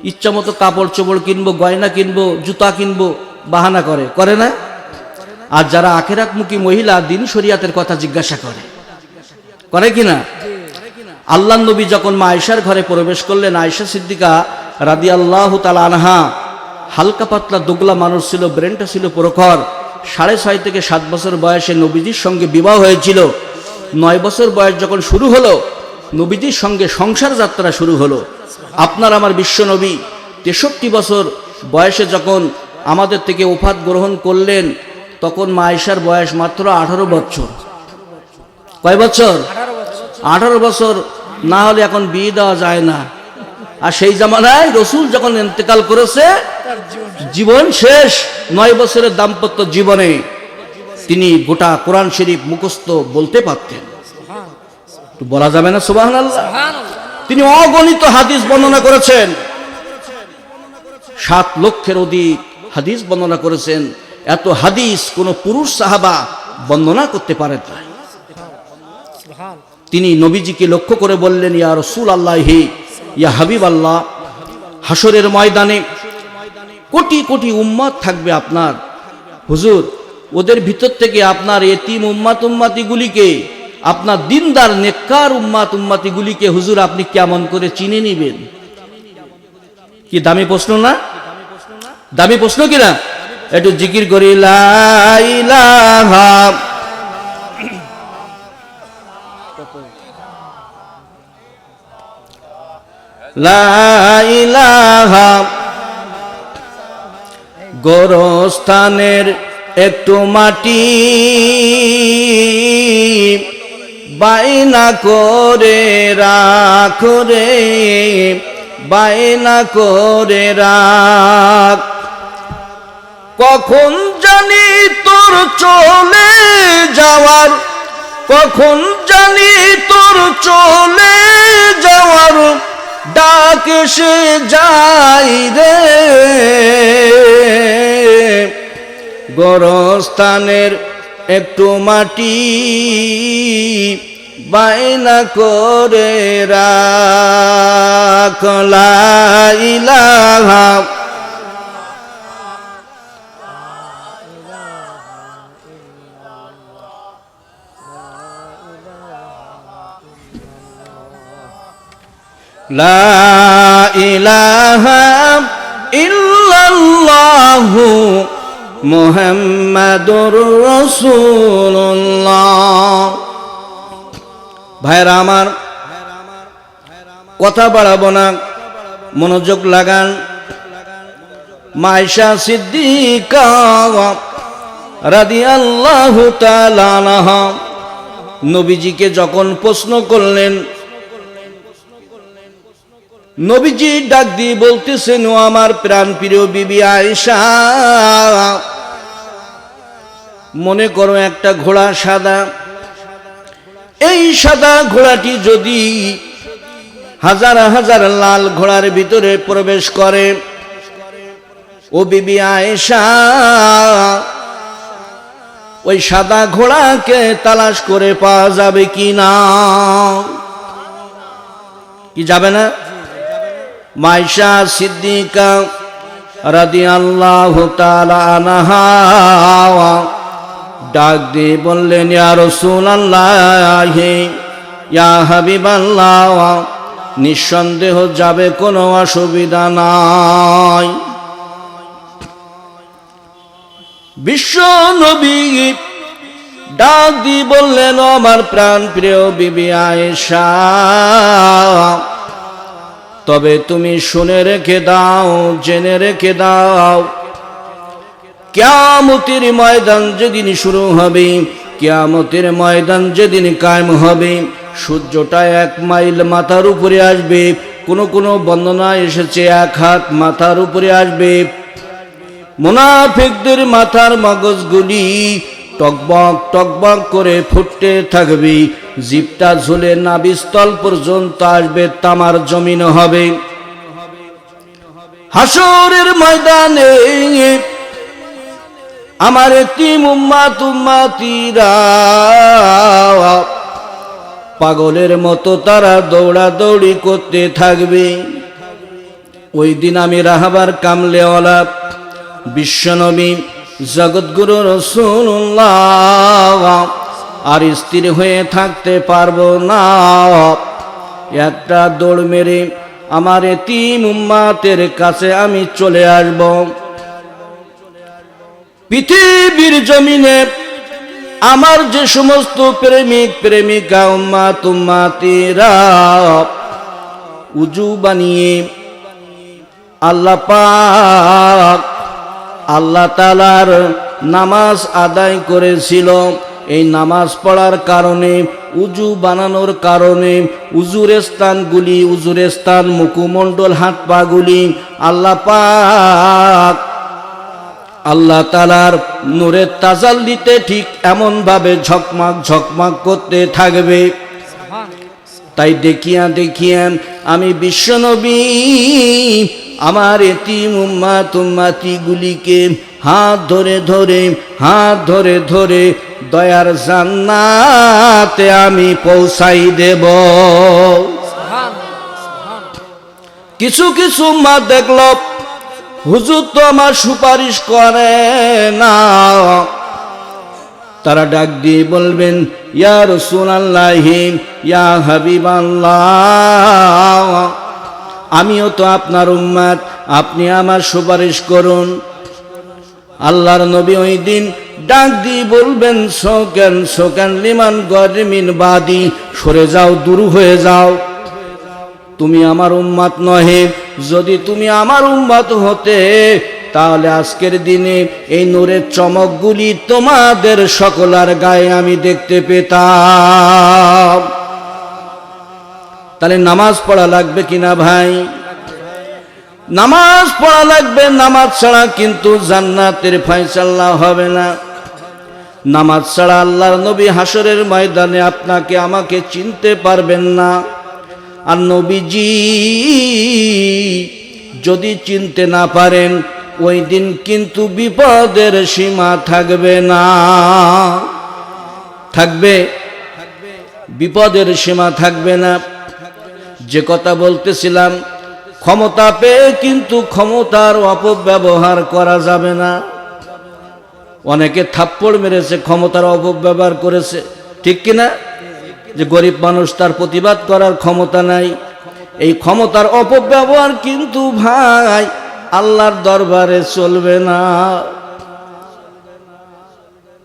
Speaker 1: ইচ্ছা মতো কাপড় চোপড় কিনবো, গয়না কিনবো, জুতা কিনবো, বাহানা করে না? আর যারা আখিরাতমুখী মহিলা, দিন শরিয়াতের কথা জিজ্ঞাসা করে কিনা? আল্লাহর নবী যখন মা আয়েশার ঘরে প্রবেশ করলেন, আয়েশা সিদ্দিকা রাদিয়াল্লাহু তাআলা আনহা হালকা পাতলা দুগলা মানুষ ছিল, ব্রেনটা ছিল প্রখর। 6.5 থেকে 7 বছর বয়সে নবীজির সঙ্গে বিবাহ হয়েছিল। 9 বছর বয়স যখন শুরু হলো, নবীজির সঙ্গে সংসার যাত্রা শুরু হলো। আপনার আমার বিশ্ব নবী 63 বছর বয়সে যখন আমাদের থেকে ওফাত গ্রহণ করলেন, তখন মা আয়েশার বয়স মাত্র 18 বছর। কয় বছর? 18 বছর না হলে এখন বিয়ে দেওয়া যায় না। আর সেই জামানায় রসুল যখন ইন্তেকাল করেছে, জীবন শেষ। 9 বছরের দাম্পত্য জীবনে তিনি গোটা কোরআন শরীফ মুখস্থ বলতে পারতেন। বলা যাবে না সুবহানাল্লাহ? তিনি অগণিত হাদিস বর্ণনা করেছেন, 7 লক্ষের অধিক হাদিস বর্ণনা করেছেন। এত হাদিস কোন পুরুষ সাহাবা বর্ণনা করতে পারেন না। তিনি নবীজিকে লক্ষ্য করে বললেন, ইয়া রাসূলুল্লাহ, ইয়া হাবিবাল্লাহ, হাসরের ময়দানে কোটি কোটি উম্মত থাকবে আপনার, হুজুর ওদের ভিতর থেকে আপনার এতিম উম্মাতিগুলিকে, আপনার দিনদার নেককার উম্মাতিগুলিকে হুজুর আপনি কেমন করে চিনে নিবেন? কি দামি প্রশ্ন না? দামি প্রশ্ন কিনা? একটু জিকির করি, লা ইলাহা লা ইলাহা। গোরস্থানের একটু মাটি বাইনা করে রাখ রে, বাইনা করে রাখ। কখন জানি তোর চলে যাওয়ার, কখন জানি তোর চলে যাওয়ার ডাক এসে যাই রে। গোরস্থানের একটু মাটি বাইনা করে রাখ, লা ইলাহা লা ইলাহা ইল্লাল্লাহু মুহাম্মাদুর রাসূলুল্লাহ। ভাইরা আমার, কথা বাড়াবো না, মনোযোগ লাগান। মায়েশা সিদ্দিকা রাদিয়াল্লাহু তাআলা আনহা নবীজিকে যখন প্রশ্ন করলেন, নবীজি ডাক দিয়ে বলতেছেন, ও আমার প্রাণ প্রিয় বিবি আয়েশা, মনে করো একটা ঘোড়া সাদা, এই সাদা ঘোড়াটি যদি হাজার হাজার লাল ঘোড়ার ভিতরে প্রবেশ করে, ও বিবি আয়েশা ওই সাদা ঘোড়াকে তালাশ করে পাওয়া যাবে কি না? কি যাবে না? মায়েশা সিদ্দিকা রাদিয়াল্লাহু তাআলা আনহা ডাক দিয়ে বললেন, ইয়া রাসূলুল্লাহ, ইয়া হাবিবাল্লাহ, নিঃসন্দেহ যাবে, কোনো অসুবিধা নাই। বিশ্ব নবী ডাক দিয়ে বললেন, আমার প্রাণ প্রিয় বিবি আয়েশা, তবে তুমি শুনে রেখে দাও, জেনে রেখে দাও, কিয়ামতের ময়দান যেদিন শুরু হবে, কিয়ামতের ময়দান যেদিন কায়েম হবে, সূর্যটা 1 মাইল মাথার উপরে আসবে, কোন কোন বর্ণনায় এসেছে 1 হাত মাথার উপরে আসবে। মুনাফিকদের মাথার মগজগুলি টকবক টকবক করে ফুটতে থাকবে, জিভটা ঝুলে নাভিস্থল পর্যন্ত আসবে, তামার জমিন হবে। হাসরের ময়দানে আমার এতিম উম্মাতিরা পাগলের মতো তারা দৌড়াদৌড়ি করতে থাকবে। ওই দিন আমি রাহাবার কামলেওয়ালা বিশ্বনবী জগৎগুরু রাসূলুল্লাহ আর স্থির হয়ে থাকতে পারবো না, একটা দৌড় মেরে আমার এতিম উম্মাতের কাছে আমি চলে আসব। পৃথিবীর জমিনে আমার যে সমস্ত প্রেমিক প্রেমিকা উম্মাতিরা উজু বানিয়ে আল্লাহ পাক আল্লাহ তাআলার নামাজ আদায় করেছিল, এই নামাজ পড়ার কারণে, উজু বানানোর কারণে উজুর স্থানগুলি, উজুর স্থান, মুখমণ্ডল, হাত পাগুলি আল্লাহ পাক আল্লাহ তাআলার নূরের তাজাল্লিতে ঠিক এমন ভাবে ঝকমক ঝকমক করতে থাকবে। তাই দেখিয়া দেখিয়া আমি বিশ্বনবী আমার এতিম উম্মাতিগুলিকে হাত ধরে ধরে দয়ার জান্নাতে আমি পৌঁছাই দেব। কিছু কিছু মা দেখল হুজুর তো আমার সুপারিশ করে না, তারা ডাক দিয়ে বলবেন ইয়া রাসূলুল্লাহ, ইয়া হাবিবাল্লাহ, আমিও তো আপনার উম্মত, আপনি আমার সুপারিশ করুন। আল্লাহর নবী ওই দিন ডাক দিয়ে বলবেন সোকেন সোকেন লিমান গরমিন বাদি, সরে যাও, দূর হয়ে যাও, তুমি আমার উম্মত নহে। যদি তুমি আমার উম্মত হতে তাহলে আজকের দিনে এই নূরের চমকগুলি তোমাদের সকলের গায়ে আমি দেখতে পেতাম। তাহলে নামাজ পড়া লাগবে কিনা ভাই? নামাজ পড়া লাগবে। নামাজ ছাড়া কিন্তু জান্নাতের ফয়সালা হবে না। নামাজ ছাড়া আল্লাহর নবী হাসরের ময়দানে আপনাকে আমাকে চিনতে পারবেন না। আর নবীজি যদি চিনতে না পারেন, ওই দিন কিন্তু বিপদের সীমা থাকবে না। থাকবে? বিপদের সীমা থাকবে না। যে কথা বলতেছিলাম, ক্ষমতা পেয়ে কিন্তু ক্ষমতার অপব্যবহার করা যাবে না। অনেকে থাপ্পড় মেরেছে, ক্ষমতার অপব্যবহার করেছে, ঠিক কিনা? যে গরিব মানুষ, তার প্রতিবাদ করার ক্ষমতা নাই, এই ক্ষমতার অপব্যবহার কিন্তু ভাই আল্লাহর দরবারে চলবে না।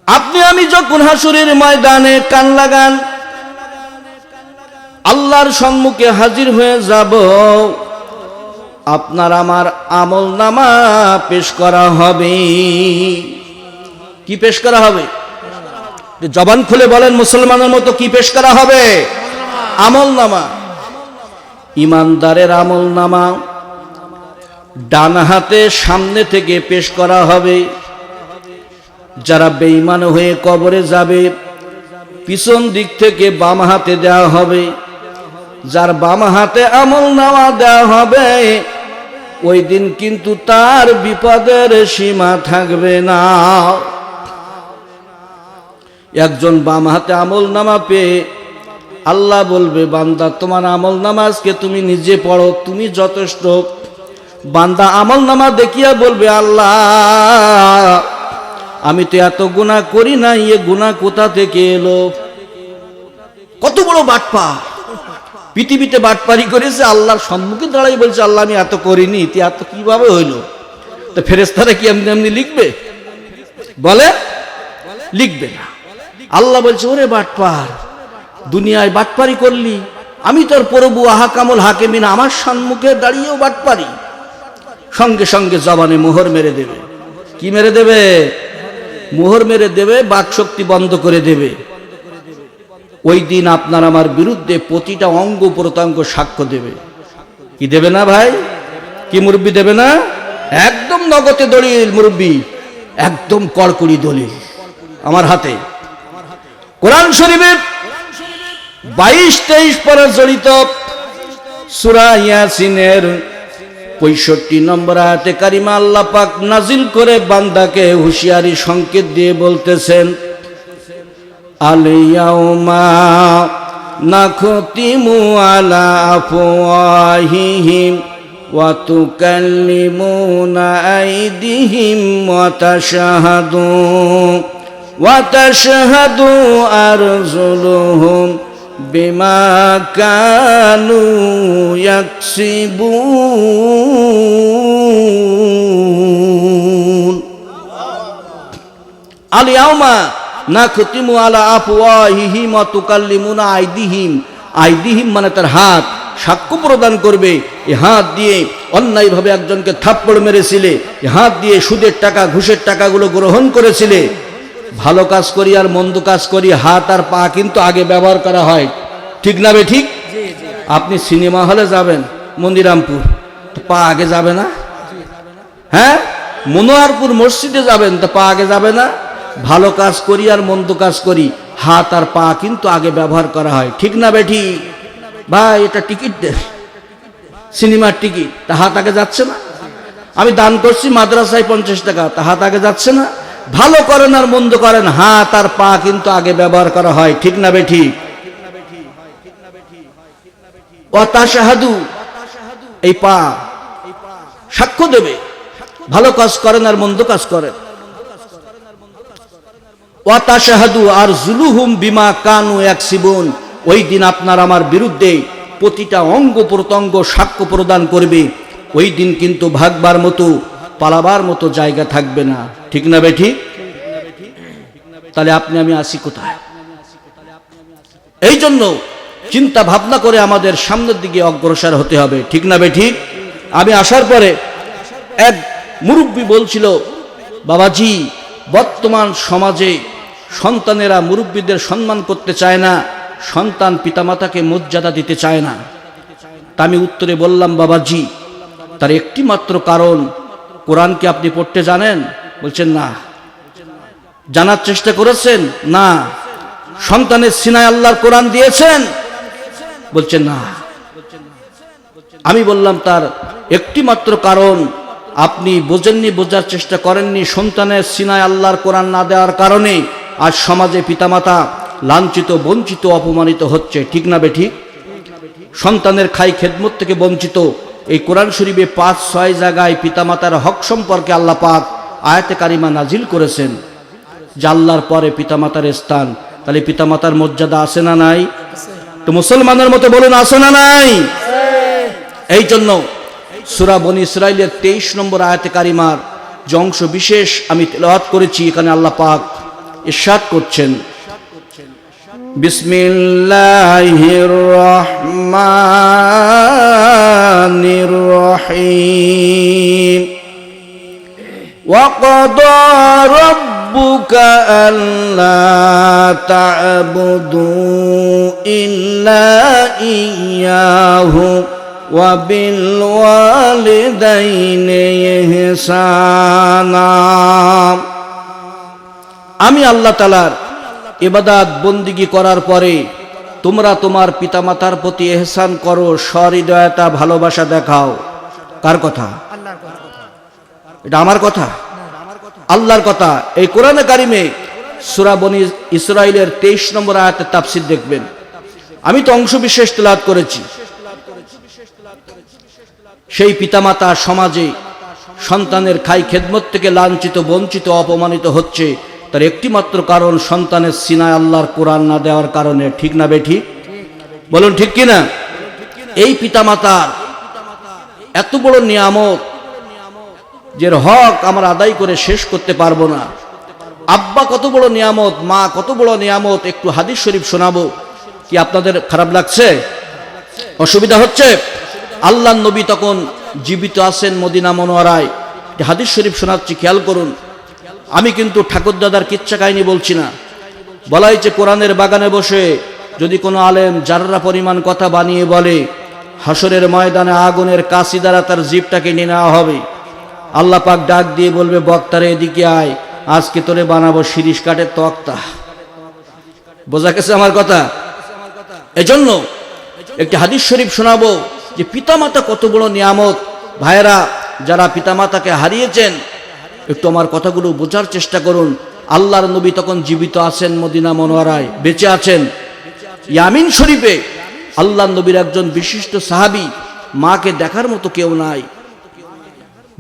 Speaker 1: আপনি আমি যখন হাসরের ময়দানে কান লাগান আল্লাহর সম্মুখে হাজির হয়ে যাব, আপনার আমার আমল নামা পেশ করা হবে। কি পেশ করা হবে? জবান খুলে বলেন মুসলমানের মতো, কি পেশ করা হবে? আমল নামা। ইমানদারের আমল নামা ডান হাতে সামনে থেকে পেশ করা হবে। যারা বেঈমান হয়ে কবরে যাবে পিছন দিক থেকে বাম হাতে দেওয়া হবে। যার বাম হাতে আমল নামা দেওয়া হবে, ওই দিন কিন্তু তার বিপদের সীমা থাকবে না। একজন বাম হাতে আমল নামা পেয়ে আল্লাহ বলবে, বান্দা তোমার আমল নামা আজকে তুমি নিজে পড়ো, তুমি যথেষ্ট। বান্দা আমল নামা দেখিয়া বলবে, আল্লাহ আমি তো এত গুনাহ করি না, এ গুনাহ কোথা থেকে এলো? কত বড় বাটপার, পৃথিবীতে বাটপারি করেছে, আল্লাহর সম্মুখে দাঁড়াই বলছে আল্লাহ আমি এত করিনি, এত কিভাবে হইল? তো ফেরেশতারা কি এমনি এমনি লিখবে? বলে লিখবে না। আল্লাহ বলছে, ওরে বাটপার, দুনিয়ায় বাটপারি করলি, আমি তোর প্রভু আহকামুল হাকিমিন, আমার সম্মুখে দাঁড়িয়েও বাটপারি। সঙ্গে সঙ্গে জবানে মোহর মেরে দেবে। কি মেরে দেবে? মোহর মেরে দেবে, বাক শক্তি বন্ধ করে দেবে। ওই দিন আপনার আমার বিরুদ্ধে প্রতিটা অঙ্গ প্রত্যঙ্গ সাক্ষ্য দেবে। কি দেবে না ভাই? কি মুরব্বী দেবে না? একদম নগদে দলিল মুরব্বী, একদম কড়কড়ি দলিল আমার হাতে। কোরআন শরীফের 22-23 পারা জড়িত সূরা ইয়াসিনের 65 নম্বর আয়াতে কারিমা আল্লাহ পাক নাজিল করে বান্দাকে হুঁশিয়ারি সংকেত দিয়ে বলতেছেন, আল ইয়াউমা নাখতিমু আলা আফওয়াহিহিম ওয়া তুকাল্লিমুনা আইদিহিম ওয়া তাশহাদু আরজুলুহুম বিমা কানু ইয়াকসিবুন। আল ইয়াউমা নাখতিমু আলা আফওয়াহিহিম ওয়া তুকাল্লিমুনা আইদিহিম। আইদিহিম মানে তার হাত সাক্ষ্য প্রদান করবে। এই হাত দিয়ে অন্যায়ভাবে একজনকে থাপ্পড় মেরেছিলে, এই হাত দিয়ে সুদের টাকা ঘুষের টাকাগুলো গ্রহণ করেছিলে। ভালো কাজ করি আর মন্দ কাজ করি, হাত আর পা কিন্তু আগে ব্যবহার করা হয়, ঠিক না বে ঠিক? আপনি সিনেমা হলে যাবেন মন্দিরামপুর, তো পা আগে যাবে না? হ্যাঁ, মনোয়ারপুর মসজিদে যাবেন, তো পা আগে যাবে না? ভালো কাজ করি আর মন্দ কাজ করি, হাত আর পা কিন্তু আগে ব্যবহার করা হয়, ঠিক না বেঠি? ভাই এটা টিকিট দে, সিনেমার টিকিট, তা হাত আগে যাচ্ছে না? আমি দান করছি মাদ্রাসায় 50 টাকা, তা হাত আগে যাচ্ছে না? ভালো করেন আর মন্দ করেন, হাত আর পা কিন্তু আগে ব্যবহার করা হয়, ঠিক না বেঠিক? ওয়াতাশাহাদু, এই পা সাক্ষ্য দেবে, ভালো কাজ করেন আর মন্দ কাজ করেন। ওয়াতাশাহাদু আর জুলুহুম বিমা কানু ইয়াকসিবুন, ওই দিন আপনার আমার বিরুদ্ধে প্রতিটা অঙ্গ প্রত্যঙ্গ সাক্ষ্য প্রদান করবে। ওই দিন কিন্তু ভাগবার মতো পালাবার মতো জায়গা থাকবে না, ঠিক না বেঠিক? তাহলে আপনি আমি আসি কোথায়? এই জন্য চিন্তা ভাবনা করে আমাদের সামনের দিকে অগ্রসর হতে হবে, ঠিক না বেঠিক? আমি আসার পরে এক মুরব্বী বলছিল, বাবাজি, বর্তমান সমাজে সন্তানেরা মুরব্বীদের সম্মান করতে চায় না, সন্তান পিতামাতাকে মর্যাদা দিতে চায় না। তা আমি উত্তরে বললাম, বাবাজি, তার একটি মাত্র কারণ, কোরআন কি আপনি পড়তে জানেন? বলছেন না। জানার চেষ্টা করেছেন? না। সন্তানের সিনায় আল্লাহর কোরআন দিয়েছেন? বলছেন না। আমি বললাম, তার একটি মাত্র কারণ আপনি বোঝেননি, বোঝার চেষ্টা করেননি। সন্তানের সিনায় আল্লাহর কোরআন না দেওয়ার কারণে আজ সমাজে পিতামাতা লাঞ্ছিত, বঞ্চিত, অপমানিত হচ্ছে, ঠিক না বেঠিক? সন্তানের খাই খেদমত থেকে বঞ্চিত। এই কোরআন শরীফে 5-6 জায়গায় পিতামাতার হক সম্পর্কে আল্লাহ পাক আয়াতে কারিমা নাজিল করেছেন, যে আল্লাহর পরে পিতামাতার স্থান। তাহলে পিতামাতার মর্যাদা আছে না নাই? তো মুসলমানের মতো বলুন, আছে না নাই? এই জন্য সূরা বনী ইসরাইলের 23 নম্বর আয়াতে কারিমার যে অংশ বিশেষ আমি তেলাওয়াত করেছি, এখানে আল্লাহ পাক ইরশাদ করছেন, বিসমিল্লাহির রহমানির রহিম, ওয়াকাদা রাব্বুকা আল্লা তা'বুদু ইল্লা ইয়্যাহু ওয়া বিল ওয়ালিদাইনি ইহসানা। আমি আল্লাহ তাআলার ইবাদত বন্দিগি করার পরে তোমরা তোমার পিতামাতার প্রতি ইহসান করো, সহৃদয়তা, ভালোবাসা দেখাও। কার কথা? এটা আমার কথা? আল্লাহর কথা। এই কোরআনে কারিমে সূরা বনী ইসরাইলের 23 নম্বর আয়াতের তাফসীর দেখবেন। আমি তো অংশ বিশেষ তেলাওয়াত করেছি। সেই পিতামাতা সমাজে সন্তানের খাই খেদমত থেকে লাঞ্ছিত, বঞ্চিত, অপমানিত হচ্ছে, তার একটি মাত্র কারণ সন্তানের সিনায় আল্লাহর কোরআন না দেওয়ার কারণে, ঠিক না বেঠিক? বলুন ঠিক কিনা? এই পিতামাতার এত বড় নিয়ামত, যে হক আমরা আদায় করে শেষ করতে পারবো না। আব্বা কত বড় নিয়ামত, মা কত বড় নিয়ামত। একটু হাদিস শরীফ শোনাবো, কি আপনাদের খারাপ লাগছে? অসুবিধা হচ্ছে? আল্লাহর নবী তখন জীবিত আছেন মদিনা মনোয়ারায়। হাদিস শরীফ শোনাচ্ছি, খেয়াল করুন। আমি কিন্তু ঠাকুরদাদার কিচ্ছা কাহিনী বলছি না। বলা হয়েছে, কোরআনের বাগানে বসে যদি কোনো আলেম জাররা পরিমাণ কথা বানিয়ে বলে, হাসরের ময়দানে আগুনের কাশি দ্বারা তার জিভটাকে নিয়ে নেওয়া হবে। আল্লাহ পাক ডাক দিয়ে বলবে, বক্তারে এদিকে আয়, আজকে তোরে বানাবো শিরিষ কাঠের তক্তা। বোঝা গেছে আমার কথা? এজন্য একটি হাদিস শরীফ শোনাবো, যে পিতামাতা কত বড় নিয়ামত। ভাইয়েরা, যারা পিতামাতাকে হারিয়েছেন, একটু আমার কথাগুলো বোঝার চেষ্টা করুন। আল্লাহর নবী তখন জীবিত আছেন মদিনা মনোয়ারায়, বেঁচে আছেন। ইয়ামিন শরীফে আল্লাহর নবীর একজন বিশিষ্ট সাহাবী, মাকে দেখার মতো কেউ নাই।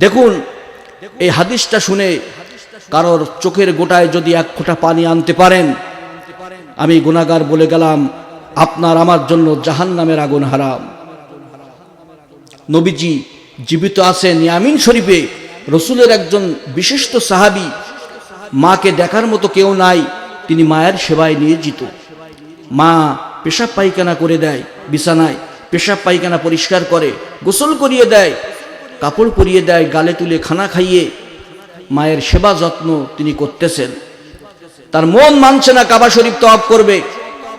Speaker 1: দেখুন, এই হাদিসটা শুনে কারোর চোখের গোটায় যদি এক ফোঁটা পানি আনতে পারেন, আমি গুনাহগার বলে গেলাম, আপনার আমার জন্য জাহান্নামের আগুন হারাম। নবীজি জীবিত আছেন ইয়ামিন শরীফে, রসুলের একজন বিশিষ্ট সাহাবী, মাকে দেখার মতো কেউ নাই, তিনি মায়ের সেবায় নিয়োজিত। মা পেশাব পায়খানা করে দেয়, বিছানায় পেশাব পায়খানা পরিষ্কার করে, গোসল করিয়ে দেয়, কাপড় পরিয়ে দেয়, গালে তুলে খানা খাইয়ে মায়ের সেবা যত্ন তিনি করতেছেন। তার মন মানছে না কাবা শরীফ তওয়াফ করবে,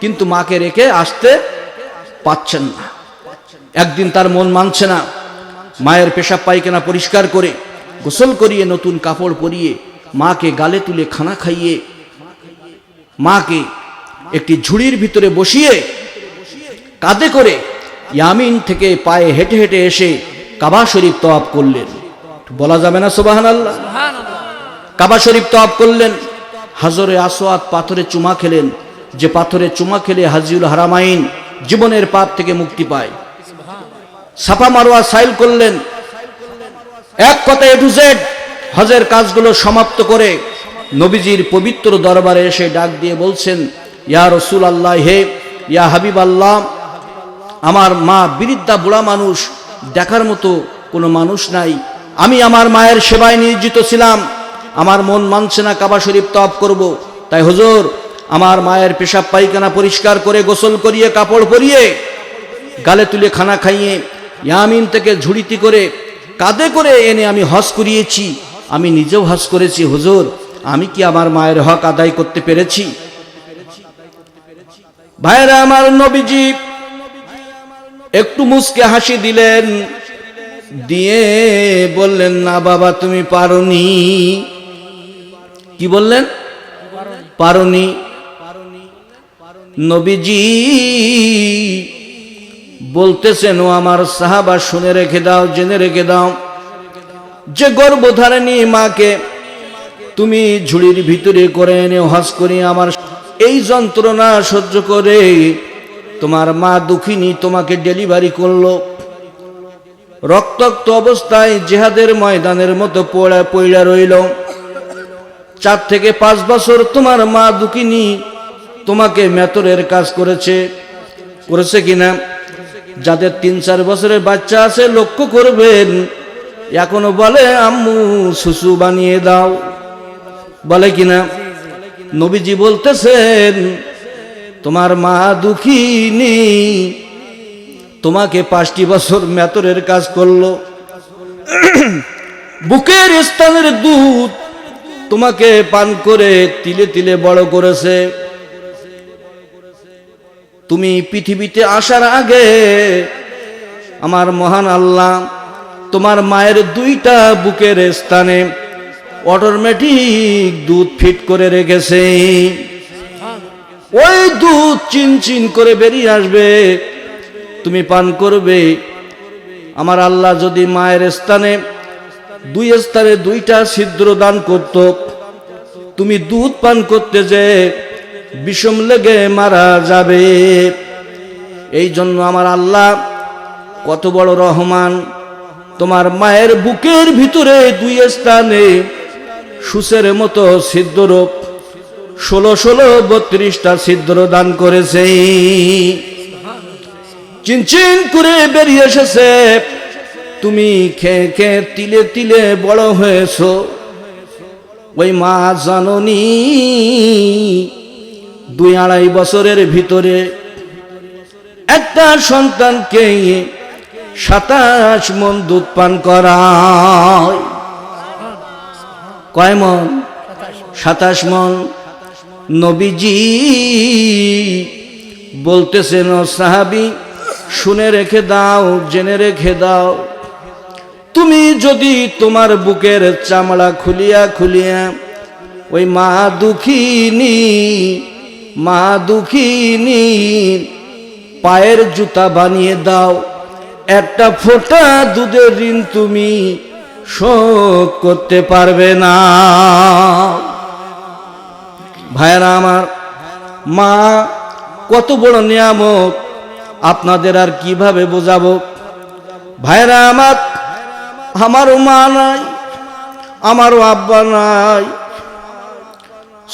Speaker 1: কিন্তু মাকে রেখে আসতে পাচ্ছেন না। একদিন তার মন মানছে না, মায়ের পেশাব পায়খানা পরিষ্কার করে, গোসল করিয়ে, নতুন কাপড় পরিয়ে, মাকে গালে তুলে খানা খাইয়ে, মাকে একটি ঝুড়ির ভিতরে বসিয়ে কাঁধে করে ইয়ামিন থেকে পায়ে হেঁটে হেঁটে এসে কাবা শরীফ তওয়াফ করলেন। বলা যাবে না সুবহানাল্লাহ? কাবা শরীফ তওয়াফ করলেন, হাজরে আসওয়াদ পাথরে চুমা খেলেন, যে পাথরে চুমা খেলে হাজিউল হারামাইন জীবনের পাপ থেকে মুক্তি পায়। সাফা মারওয়া সাইল করলেন, এক কথায় A to Z হজের কাজগুলো সমাপ্ত করে নবীজির পবিত্র দরবারে এসে ডাক দিয়ে বলছেন, ইয়া রাসূলুল্লাহ, হে ইয়া হাবিব আল্লাহ, আমার মা বৃদ্ধা বুড়া মানুষ, দেখার মতো কোনো মানুষ নাই। আমি আমার মায়ের সেবায় নিয়োজিত ছিলাম, আমার মন মানছে না কাবা শরীফ তওয়াফ করব। তাই হুজুর, আমার মায়ের পেশাব পায়খানা পরিষ্কার করে গোসল করিয়ে কাপড় পরিয়ে গালে তুলে খানা খাইয়ে ইয়ামিন থেকে ঝুড়িতে করে কাঁধে করে এনে আমি হজ করিয়েছি। আমি নিজেও হজ করেছি হুজুর, আমি কি আমার মায়ের হক আদায় করতে পেরেছি? ভাইরা আমার, নবীজি একটু মুচকে হাসি দিলেন, দিয়ে বললেন, না বাবা, তুমি পারোনি। কি বললেন? পারোনি। নবীজি বলতেছেন, ও আমার সাহাবা, শুনে রেখে দাও, জেনে রেখে দাও, যে গর্ভধারিণী মাকে তুমি ঝুড়ির ভিতরে করে এনে হজ করে আমার এই যন্ত্রণা সহ্য করে তোমার মা দুঃখিনী তোমাকে ডেলিভারি করলো, রক্তাক্ত অবস্থায় জিহাদের ময়দানের মতো পড়া রইল। 4 থেকে 5 বছর তোমার মা দুঃখিনী তোমাকে মেতরের কাজ করেছে কিনা? যাদের 3-4 বছরের বাচ্চা আছে লক্ষ্য করবেন, এখনো বলে আম্মু সুসু বানিয়ে দাও, বলে কিনা? নবীজি বলতেছেন, তোমার মা দুঃখিনী তোমাকে 5টি বছর মেতরের কাজ করলো, বুকের স্তনের দুধ তোমাকে পান করে তিলে তিলে বড় করেছে। তুমি পৃথিবীতে আসার আগে আমার মহান আল্লাহ তোমার মায়ের 2টা বুকের স্থানে অটোমেটিক দুধ ফিট করে রেখেছে। ওই দুধ চিনচিন করে বেরিয়ে আসবে, তুমি পান করবে। আমার আল্লাহ যদি মায়ের স্থানে 2 স্থানে 2টা ছিদ্র দান করত, তুমি দুধ পান করতে যে বিষম লেগে মারা যাবে। এই জন্য আমার আল্লাহ কত বড় রহমান, তোমার মায়ের বুকের ভিতরে 2 স্থানে সুসের মতো ছিদ্র 16-32টা ছিদ্র দান করেছে। চিনচিন করে বেরিয়ে এসেছে, তুমি খেয়ে খেয়ে তিলে তিলে বড় হয়েছো। ওই মা জননী 2-2.5 বছরের ভিতরে একটা সন্তানকে 27 মণ দুধ পান করায়। কয় মণ? 27 মণ। নবীজি বলতেছেন, ও সাহাবী, শুনে রেখে দাও, জেনে রেখে দাও, তুমি যদি তোমার বুকের চামড়া খুলিয়া খুলিয়া ওই মা দুঃখিনী পায়ের জুতা বানিয়ে দাও, একটা ফোঁটা দুধের ঋণ তুমি শোধ করতে পারবে না। ভাইরা আমার, মা কত বড় নিয়ামত, আপনাদের আর কিভাবে বোঝাবো? ভাইরা আমার, আমারও মা নাই, আমারও আব্বা নাই।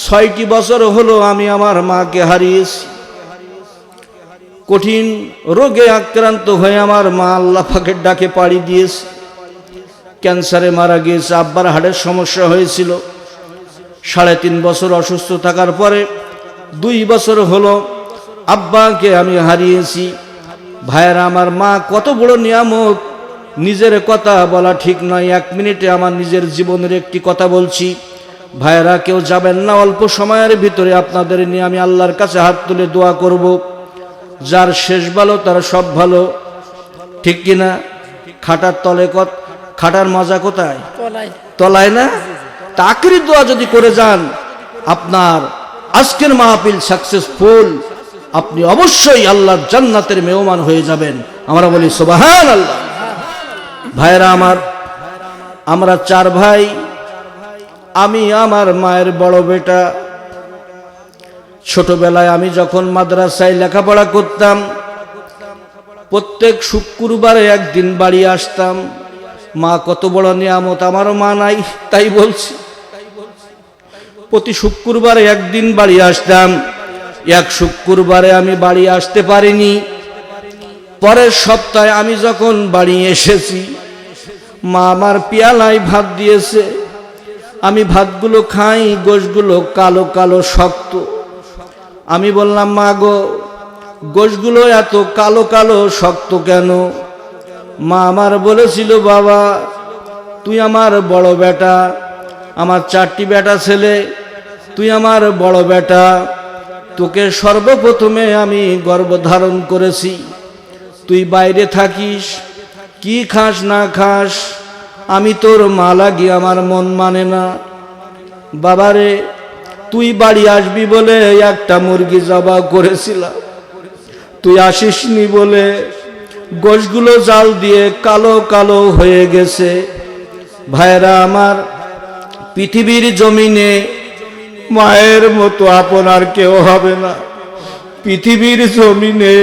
Speaker 1: 6টি বছর হলো আমি আমার মাকে হারিয়েছি। কঠিন রোগে আক্রান্ত হয়ে আমার মা আল্লাহ পাকের ডাকে পাড়ি দিয়েছে, ক্যান্সারে মারা গিয়েছে। আব্বার হাড়ের সমস্যা হয়েছিল। 3.5 বছর অসুস্থ থাকার পরে 2 বছর হলো আব্বাকে আমি হারিয়েছি। ভাইয়েরা আমার, মা কত বড় নিয়ামত, নিজের কথা বলা ঠিক নয়। 1 মিনিটে আমার নিজের জীবনের একটি কথা বলছি। ভাইয়েরা, কেউ যাবেন না, অল্প সময়ের ভিতরে আপনাদের নিয়ে আমি আল্লাহর কাছে হাত তুলে দোয়া করব। যার শেষ ভালো তার সব ভালো, ঠিক কিনা? খাটার তলে খাটার মজা কোথায়? তলায় না? তাকরির দোয়া যদি করে যান, আপনার আজকের মাহফিল সাকসেসফুল, আপনি অবশ্যই আল্লাহর জান্নাতের মেহমান হয়ে যাবেন। আমরা বলি সুবহানাল্লাহ। ভাইরা আমার, আমরা 4 ভাই, আমি আমার মায়ের বড় বেটা। ছোটবেলায় আমি যখন মাদ্রাসায় লেখাপড়া করতাম, প্রত্যেক শুক্রবারে একদিন বাড়ি আসতাম। মা কত বড় নিয়ামত, আমারও মা নাই তাই বলছি। প্রতি শুক্রবারে একদিন বাড়ি আসতাম। এক শুক্রবারে আমি বাড়ি আসতে পারিনি। পরের সপ্তাহে আমি যখন বাড়ি এসেছি, মা আমার পেয়ালায় ভাত দিয়েছে। আমি ভাতগুলো খাই, গোশগুলো কালো কালো শক্ত। আমি বললাম, মা গো, গোশগুলো এত কালো কালো শক্ত কেন? মা আমার বলেছিল, বাবা তুই আমার বড় বেটা, আমার 4টি বেটা ছেলে, তুই আমার বড় বেটা, তোকে সর্বপ্রথমে আমি গর্ভধারণ করেছি। তুই বাইরে থাকিস, কি খাস না খাস, আমি তোর মা লাগি আমার মন মানে না। বাবারে, তুই বাড়ি আসবি বলে একটা মুরগি জবাই করেছিলাম, তুই আসিসনি বলে গোশগুলো জাল দিয়ে কালো কালো হয়ে গেছে। ভাইরা আমার, পৃথিবীর জমিনে মায়ের মতো আপন আর কেউ হবে না। পৃথিবীর জমিনে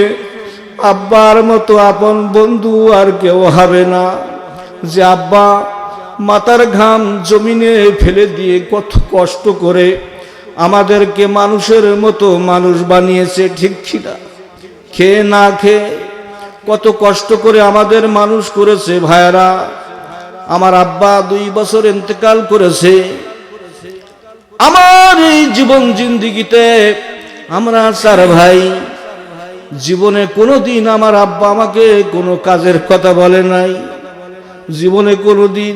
Speaker 1: আব্বার মতো আপন বন্ধু আর কেউ হবে না। যে আব্বা মাথার ঘাম জমিনে ফেলে দিয়ে কত কষ্ট করে আমাদেরকে মানুষের মতো মানুষ বানিয়েছে, ঠিক কিনা? খেয়ে না খেয়ে কত কষ্ট করে আমাদের মানুষ করেছে। ভাইরা আমার, আব্বা 2 বছর ইন্তেকাল করেছে। আমার এই জীবন জিন্দিগিতে আমরা 4 ভাই, জীবনে কোনোদিন আমার আব্বা আমাকে কোনো কাজের কথা বলে নাই। জীবনে কোনোদিন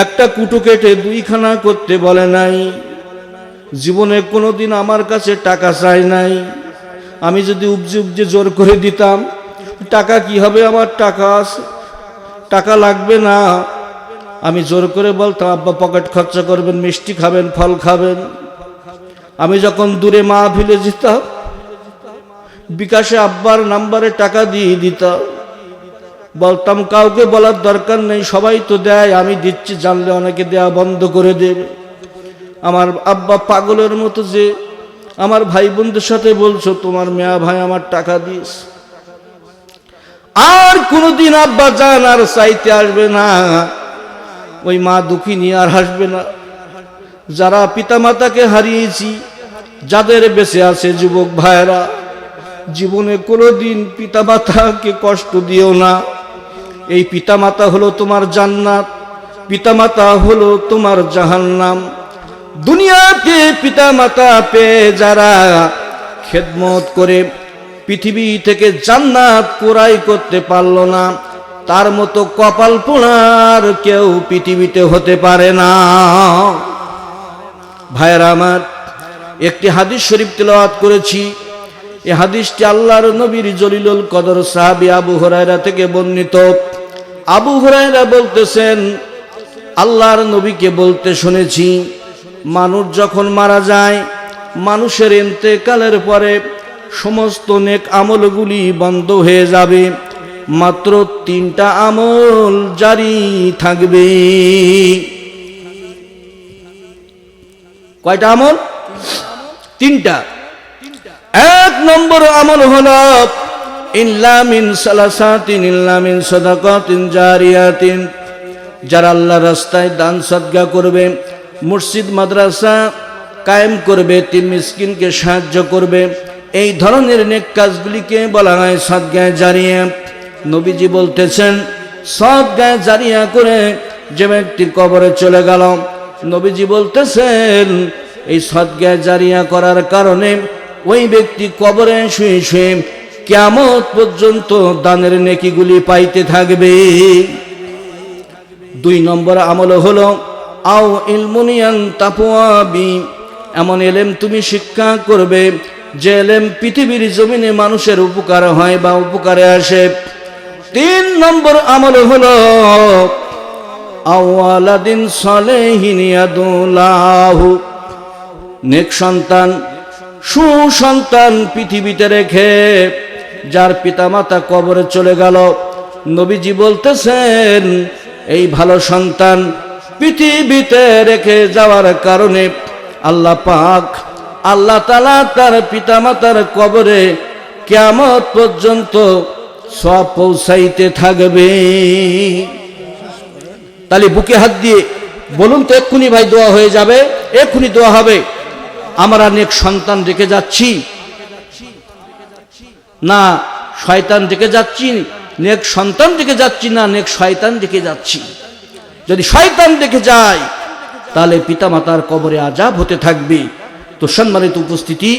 Speaker 1: একটা কুটো কেটে 2খানা করতে বলে নাই। জীবনে কোনোদিন আমার কাছে টাকা চাই নাই। আমি যদি উপজে উপজে জোর করে দিতাম, টাকা কি হবে, আমার টাকা আছে, টাকা লাগবে না। আমি জোর করে বলতাম, আব্বা পকেট খরচা করবেন, মিষ্টি খাবেন, ফল খাবেন। আমি যখন দূরে মাহফিলে যেতাম, বিকাশে আব্বার নাম্বারে টাকা দিয়ে দিতাম। বলতাম, কাউকে বলার দরকার নেই, সবাই তো দেয়, আমি দিচ্ছি, জানলে অনেকে দেয়া বন্ধ করে দেবে। আমার আব্বা পাগলের মতো যে আমার ভাই বোনদের সাথে বলছো, তোমার মেয়া ভাই আমার টাকা দিস। আর কোনোদিন আব্বা জান আর চাইতে আসবে না, ওই মা দুঃখিনী আর হাসবে না। যারা পিতামাতাকে হারিয়েছি, যাদের বেঁচে আছে যুবক ভাইরা, জীবনে কোনোদিন পিতামাতাকে কষ্ট দিও না। এই পিতামাতা হলো তোমার জান্নাত, পিতামাতা হলো তোমার জাহান্নাম। দুনিয়াতে পিতামাতা পেয়ে যারা খেদমত করে পৃথিবী থেকে জান্নাত কুরাই করতে পারল না, তার মতো কপাল পোড়ার কেউ পৃথিবীতে হতে পারে না। ভাইরা আমার, একটি হাদিস শরীফ তেলাওয়াত করেছি। এই হাদিসটি আল্লাহর নবীর জলিলুল কদর সাহাবী আবু হুরায়রা থেকে বর্ণিত। আবু হুরায়রা বলতেছেন, আল্লাহর নবীকে বলতে শুনেছি, মানুষ যখন মারা যায়, মানুষের ইন্তেকালের পরে সমস্ত নেক আমলগুলি বন্ধ হয়ে যাবে, মাত্র 3টা আমল জারি থাকবে। কয়টা আমল? 3টা। 1 নম্বর আমল হলো ইল্লা মিন সালাসাতিন ইল্লা মিন সাদাকাতিন জারিয়াতিন। যারা আল্লাহর রাস্তায় দান সদকা করবে, মসজিদ মাদ্রাসা কায়েম করবে, তিন মিসকিনকে সাহায্য করবে, এই ধরনের নেক কাজগুলিকে বলা হয় সাদগায়ে জারিয়া। নবীজি বলতেছেন, সাদগায়ে জারিয়া করে যে ব্যক্তির কবরে চলে গেল, নবীজি বলতেছেন এই সাদগায়ে জারিয়া করার কারণে ওই ব্যক্তি কবরে শুয়ে শুয়ে কিয়ামত পর্যন্ত দানের নেকিগুলি পাইতে থাকবে। 2 নম্বর আমল হলো আও ইলমুনিয়ান তাফওয়াবি, এমন এলেম তুমি শিক্ষা করবে যে এলেম পৃথিবীর জমিনে মানুষের উপকার হয় বা উপকারে আসে। 3 নম্বর আমল হলো আওয়ালাদিন সালেহিন ইয়াদুল্লাহু, নেক সন্তান, সুসন্তান পৃথিবীতে রেখে যার পিতামাতা কবরে চলে গেল, নবীজি বলতেছেন এই ভালো সন্তান পৃথিবীতে রেখে যাওয়ার কারণে আল্লাহ পাক আল্লাহ তাআলা তার পিতামাতার কবরে কিয়ামত পর্যন্ত সওয়াব পৌঁছাইতে থাকবে। তাহলে বুকে হাত দিয়ে বলুন তো, এক্ষুনি ভাই দোয়া হয়ে যাবে, এক্ষুনি দোয়া হবে। আমরা নেক সন্তান রেখে যাচ্ছি না শয়তান রেখে যাচ্ছি? নেক সন্তান রেখে যাচ্ছি না নেক শয়তান রেখে যাচ্ছি? যদি শয়তান রেখে যায় তাহলে পিতামাতার কবরে আযাব হতে থাকবে। তো সম্মানিত উপস্থিতি,